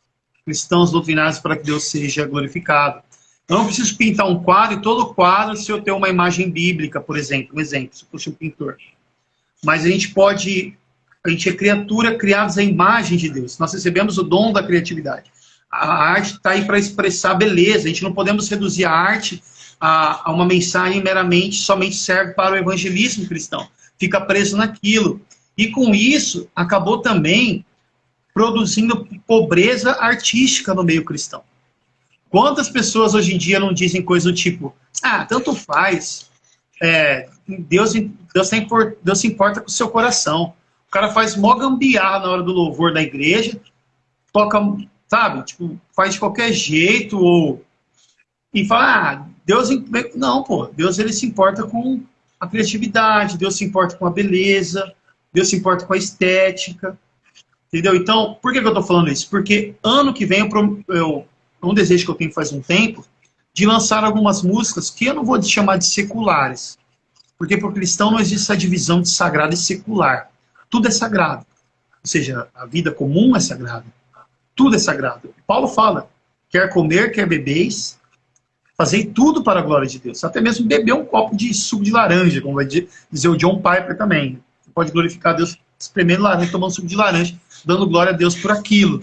cristãos doutrinários, para que Deus seja glorificado. Eu não preciso pintar um quadro, e todo quadro, se eu ter uma imagem bíblica, por exemplo, se eu fosse um pintor. Mas a gente é criatura criados à imagem de Deus. Nós recebemos o dom da criatividade. A arte está aí para expressar beleza. A gente não podemos reduzir a arte a uma mensagem meramente, somente serve para o evangelismo cristão. Fica preso naquilo. E com isso, acabou também produzindo pobreza artística no meio cristão. Quantas pessoas hoje em dia não dizem coisa do tipo, tanto faz, Deus se importa com o seu coração. O cara faz mó gambiarra na hora do louvor da igreja, toca, sabe, tipo, faz de qualquer jeito, e fala, Deus... Não, pô, Deus ele se importa com a criatividade, Deus se importa com a beleza, Deus se importa com a estética, entendeu? Então, por que eu estou falando isso? Porque ano que vem um desejo que eu tenho faz um tempo, de lançar algumas músicas que eu não vou chamar de seculares. Porque para o cristão não existe essa divisão de sagrado e secular. Tudo é sagrado. Ou seja, a vida comum é sagrada. Tudo é sagrado. Paulo fala, quer comer, quer bebeis, fazei tudo para a glória de Deus. Até mesmo beber um copo de suco de laranja, como vai dizer o John Piper também. Você pode glorificar a Deus espremendo laranja, tomando suco de laranja, dando glória a Deus por aquilo.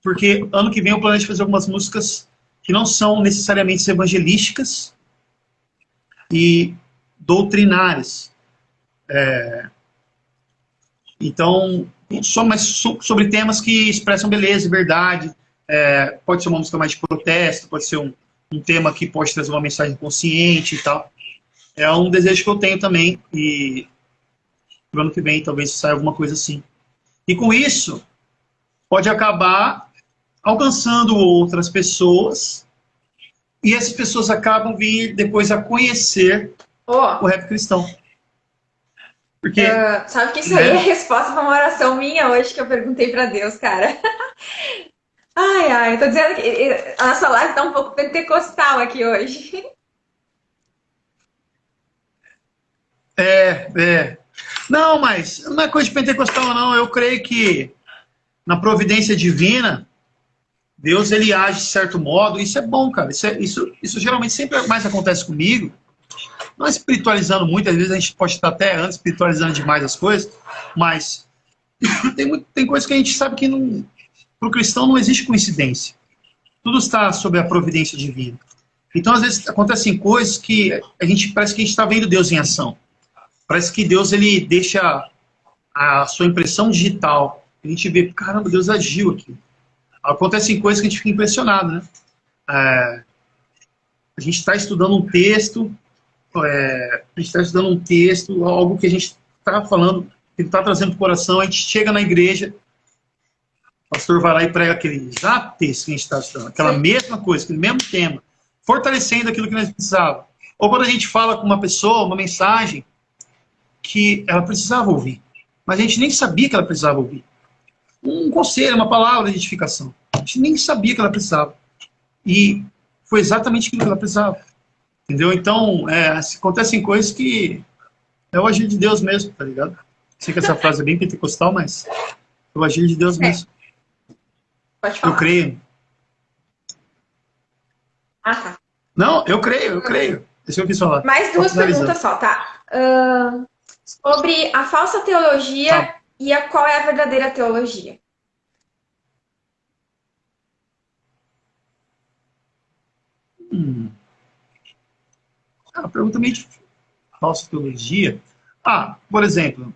Porque ano que vem eu planejo fazer algumas músicas que não são necessariamente evangelísticas e doutrinárias. Então, mas sobre temas que expressam beleza e verdade. Pode ser uma música mais de protesto, pode ser um tema que pode trazer uma mensagem consciente e tal. É um desejo que eu tenho também, e no ano que vem talvez saia alguma coisa assim. E com isso, pode acabar alcançando outras pessoas, e essas pessoas acabam vir depois a conhecer o rap cristão. Porque, sabe que isso aí é a resposta para uma oração minha hoje que eu perguntei para Deus, cara. Eu tô dizendo que a nossa live tá um pouco pentecostal aqui hoje. Não, mas não é coisa de pentecostal, não. Eu creio que na providência divina, Deus, ele age de certo modo. Isso é bom, cara. Isso geralmente sempre mais acontece comigo. Não espiritualizando muito, às vezes a gente pode estar até antes espiritualizando demais as coisas, mas tem coisas que a gente sabe que para o cristão não existe coincidência. Tudo está sob a providência divina. Então, às vezes, acontecem coisas que parece que a gente está vendo Deus em ação. Parece que Deus ele deixa a sua impressão digital. A gente vê, caramba, Deus agiu aqui. Acontecem coisas que a gente fica impressionado, né? A gente está estudando um texto, algo que a gente está falando, que ele está trazendo para o coração, a gente chega na igreja, o pastor vai lá e prega aquele exato texto que a gente está estudando, aquela mesma coisa, aquele mesmo tema, fortalecendo aquilo que nós precisávamos. Ou quando a gente fala com uma pessoa, uma mensagem que ela precisava ouvir, mas a gente nem sabia que ela precisava ouvir. Um conselho, uma palavra de edificação. A gente nem sabia que ela precisava. E foi exatamente aquilo que ela precisava. Entendeu? Então, acontecem coisas que é o agir de Deus mesmo, tá ligado? Sei que essa frase é bem pentecostal, mas o agir de Deus mesmo. Pode falar. Eu creio. Ah, tá. Não, eu creio. Isso que eu quis falar. Mais Só duas finalizando. perguntas só, tá? Sobre a falsa teologia Tá. e qual é a verdadeira teologia. É uma pergunta meio difícil. Falsa teologia. Ah, por exemplo.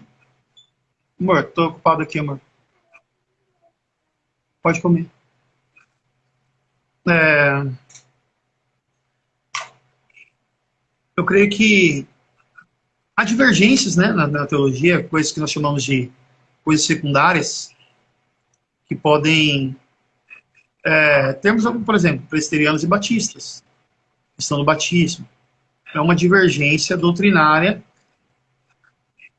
Amor, tô ocupado aqui, amor. Pode comer. É, eu creio que há divergências, né, na teologia, coisas que nós chamamos de coisas secundárias, que podem... termos, por exemplo, presbiterianos e batistas. Questão do batismo. É uma divergência doutrinária,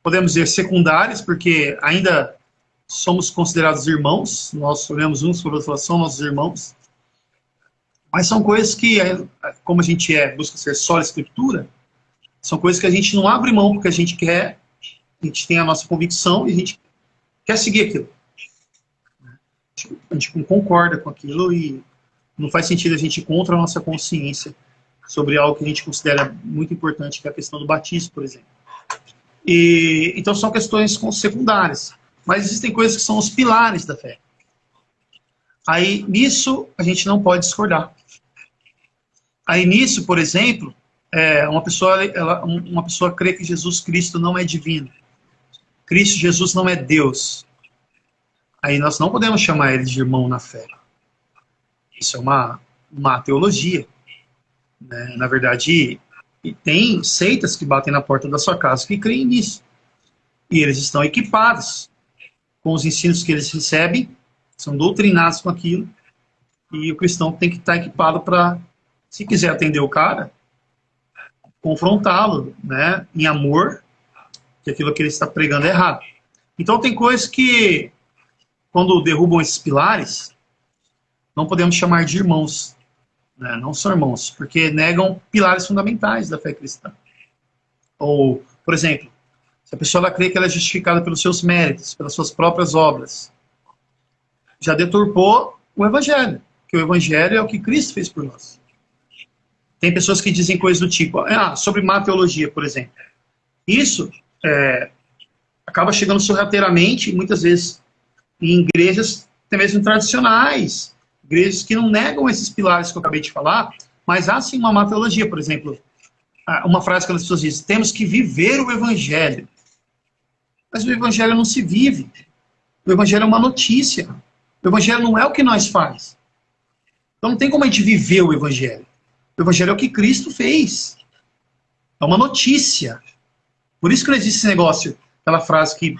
podemos dizer secundárias, porque ainda somos considerados irmãos, nós olhamos uns para os outros, são nossos irmãos, mas são coisas que, como a gente busca ser só a escritura, são coisas que a gente não abre mão, porque a gente tem a nossa convicção e a gente quer seguir aquilo. A gente concorda com aquilo e não faz sentido a gente ir contra a nossa consciência sobre algo que a gente considera muito importante, que é a questão do batismo, por exemplo. Então são questões secundárias, mas existem coisas que são os pilares da fé. Aí nisso a gente não pode discordar. Aí nisso, por exemplo, uma pessoa crê que Jesus Cristo não é divino. Cristo Jesus não é Deus. Aí nós não podemos chamar ele de irmão na fé. Isso é uma teologia. Né? Na verdade, tem seitas que batem na porta da sua casa que creem nisso. E eles estão equipados com os ensinos que eles recebem, são doutrinados com aquilo, e o cristão tem que estar equipado para, se quiser atender o cara, confrontá-lo, né, em amor, que aquilo que ele está pregando é errado. Então tem coisas que, quando derrubam esses pilares, não podemos chamar de irmãos, né, não são irmãos, porque negam pilares fundamentais da fé cristã. Ou, por exemplo, se a pessoa crê que ela é justificada pelos seus méritos, pelas suas próprias obras, já deturpou o Evangelho, que o Evangelho é o que Cristo fez por nós. Tem pessoas que dizem coisas do tipo, sobre má teologia, por exemplo. Isso acaba chegando sorrateiramente, muitas vezes, em igrejas, até mesmo tradicionais, igrejas que não negam esses pilares que eu acabei de falar, mas há sim uma má teologia, por exemplo. Uma frase que as pessoas dizem, temos que viver o Evangelho. Mas o Evangelho não se vive. O Evangelho é uma notícia. O Evangelho não é o que nós faz. Então não tem como a gente viver o Evangelho. O Evangelho é o que Cristo fez. É uma notícia. Por isso que não existe esse negócio, aquela frase que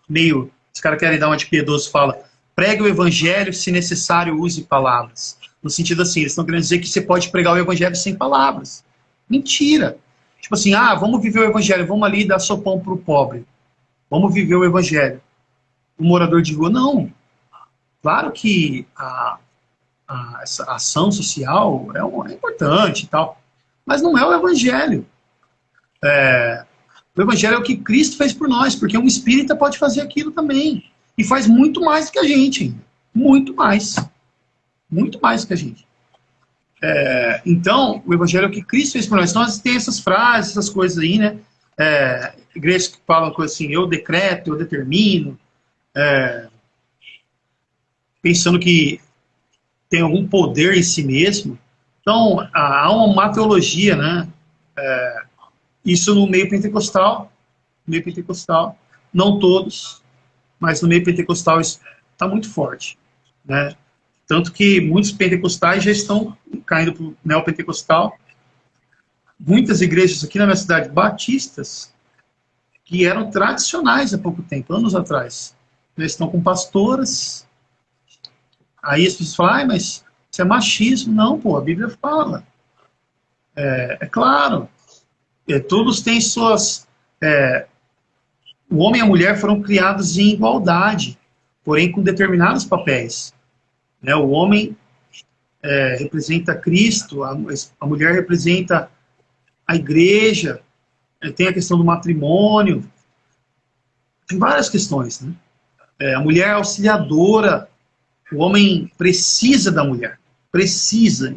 meio, os caras querem dar uma de piedoso, fala, pregue o Evangelho, se necessário use palavras. No sentido assim, eles estão querendo dizer que você pode pregar o Evangelho sem palavras. Mentira. Tipo assim, vamos viver o Evangelho, vamos ali dar sopão para o pobre. Vamos viver o Evangelho. O morador de rua, não. Claro que essa ação social é importante e tal, mas não é o Evangelho. O Evangelho é o que Cristo fez por nós, porque um espírita pode fazer aquilo também. E faz muito mais do que a gente ainda. Muito mais. Muito mais do que a gente. Então, o Evangelho é o que Cristo fez por nós. Então, tem essas frases, essas coisas aí, né? Igrejas que falam coisas assim, eu decreto, eu determino, pensando que tem algum poder em si mesmo. Então, há uma má teologia, né? Isso no meio pentecostal, não todos, mas no meio pentecostal isso está muito forte, né? Tanto que muitos pentecostais já estão caindo para o neopentecostal. Muitas igrejas aqui na minha cidade, batistas, que eram tradicionais há pouco tempo, anos atrás, eles estão com pastoras. Aí as pessoas falam, mas isso é machismo. Não, pô, a Bíblia fala. É claro. Todos têm suas... o homem e a mulher foram criados em igualdade, porém com determinados papéis. Né? O homem representa Cristo, a mulher representa a igreja, tem a questão do matrimônio. Tem várias questões, né? A mulher é auxiliadora, o homem precisa da mulher, precisa.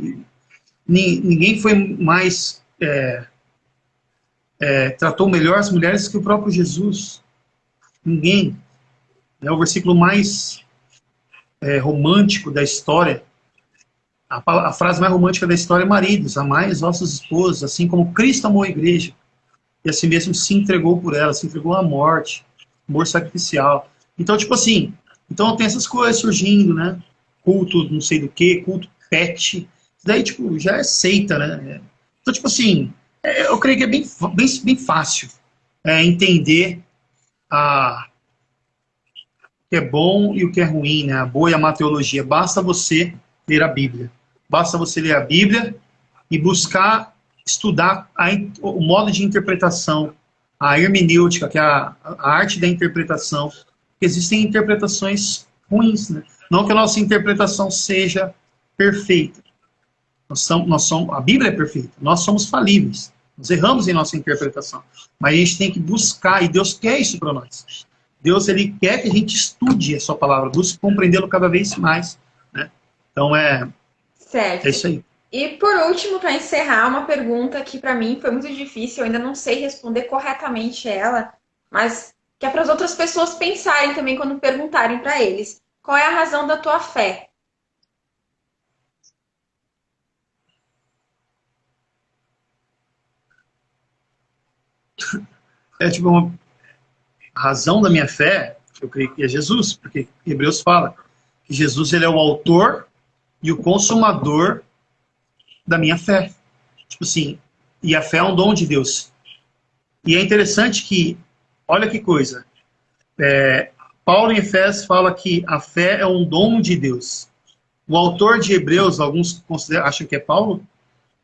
Ninguém foi mais tratou melhor as mulheres que o próprio Jesus. Ninguém. É o versículo mais romântico da história. A frase mais romântica da história é: maridos, amai as vossas esposas, assim como Cristo amou a igreja, e assim mesmo se entregou por ela, se entregou à morte, amor sacrificial. Então, tipo assim, então tem essas coisas surgindo, né? Culto não sei do que, culto pet, isso daí, tipo, já é seita, né? Então, tipo assim, eu creio que é bem fácil entender o que é bom e o que é ruim, né? A boa e a má teologia. Basta você ler a Bíblia. Basta você ler a Bíblia e buscar estudar o modo de interpretação, a hermenêutica, que é a arte da interpretação. Existem interpretações ruins, né? Não que a nossa interpretação seja perfeita. A Bíblia é perfeita. Nós somos falíveis. Nós erramos em nossa interpretação. Mas a gente tem que buscar, e Deus quer isso para nós. Deus, ele quer que a gente estude a sua palavra, busque compreendê-lo cada vez mais, né? Então é Certo. isso aí. E por último, para encerrar, uma pergunta que para mim foi muito difícil, eu ainda não sei responder corretamente ela, mas que é para as outras pessoas pensarem também quando perguntarem para eles. Qual é a razão da tua fé? Tipo, a razão da minha fé, eu creio que é Jesus, porque Hebreus fala que Jesus, ele é o autor e o consumador da minha fé. Tipo assim, e a fé é um dom de Deus. E é interessante que, olha que coisa, Paulo em Efésios fala que a fé é um dom de Deus. O autor de Hebreus, alguns acham que é Paulo,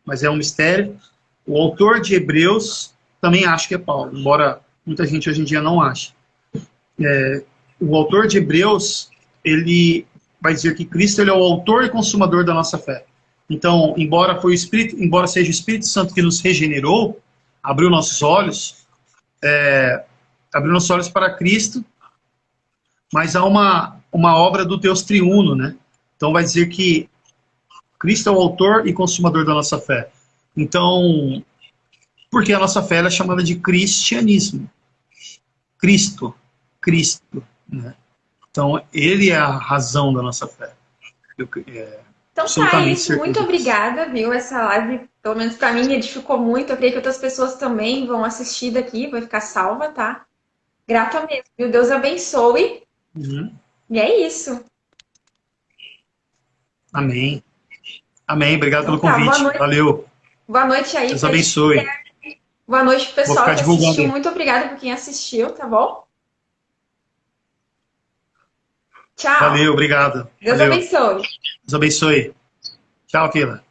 mas é um mistério. O autor de Hebreus também acha que é Paulo, embora muita gente hoje em dia não ache. O autor de Hebreus, ele vai dizer que Cristo, ele é o autor e consumador da nossa fé. Então, embora seja o Espírito Santo que nos regenerou, abriu nossos olhos para Cristo, mas há uma obra do Deus triuno, né? Então vai dizer que Cristo é o autor e consumador da nossa fé. Então, porque a nossa fé é chamada de cristianismo. Cristo, né? Então, ele é a razão da nossa fé. Então tá, é isso. Muito obrigada, viu? Essa live, pelo menos pra mim, me edificou muito. Eu creio que outras pessoas também vão assistir daqui, vai ficar salva, tá? Grata mesmo, viu? Deus abençoe. Uhum. E é isso. Amém. Amém. Obrigado Então, pelo convite. Valeu. Boa noite aí. Deus abençoe. Boa noite pro pessoal que assistiu. Divulgando. Muito obrigada por quem assistiu, tá bom? Tchau. Valeu, obrigado. Deus Valeu. abençoe. Deus abençoe. Tchau, Keila.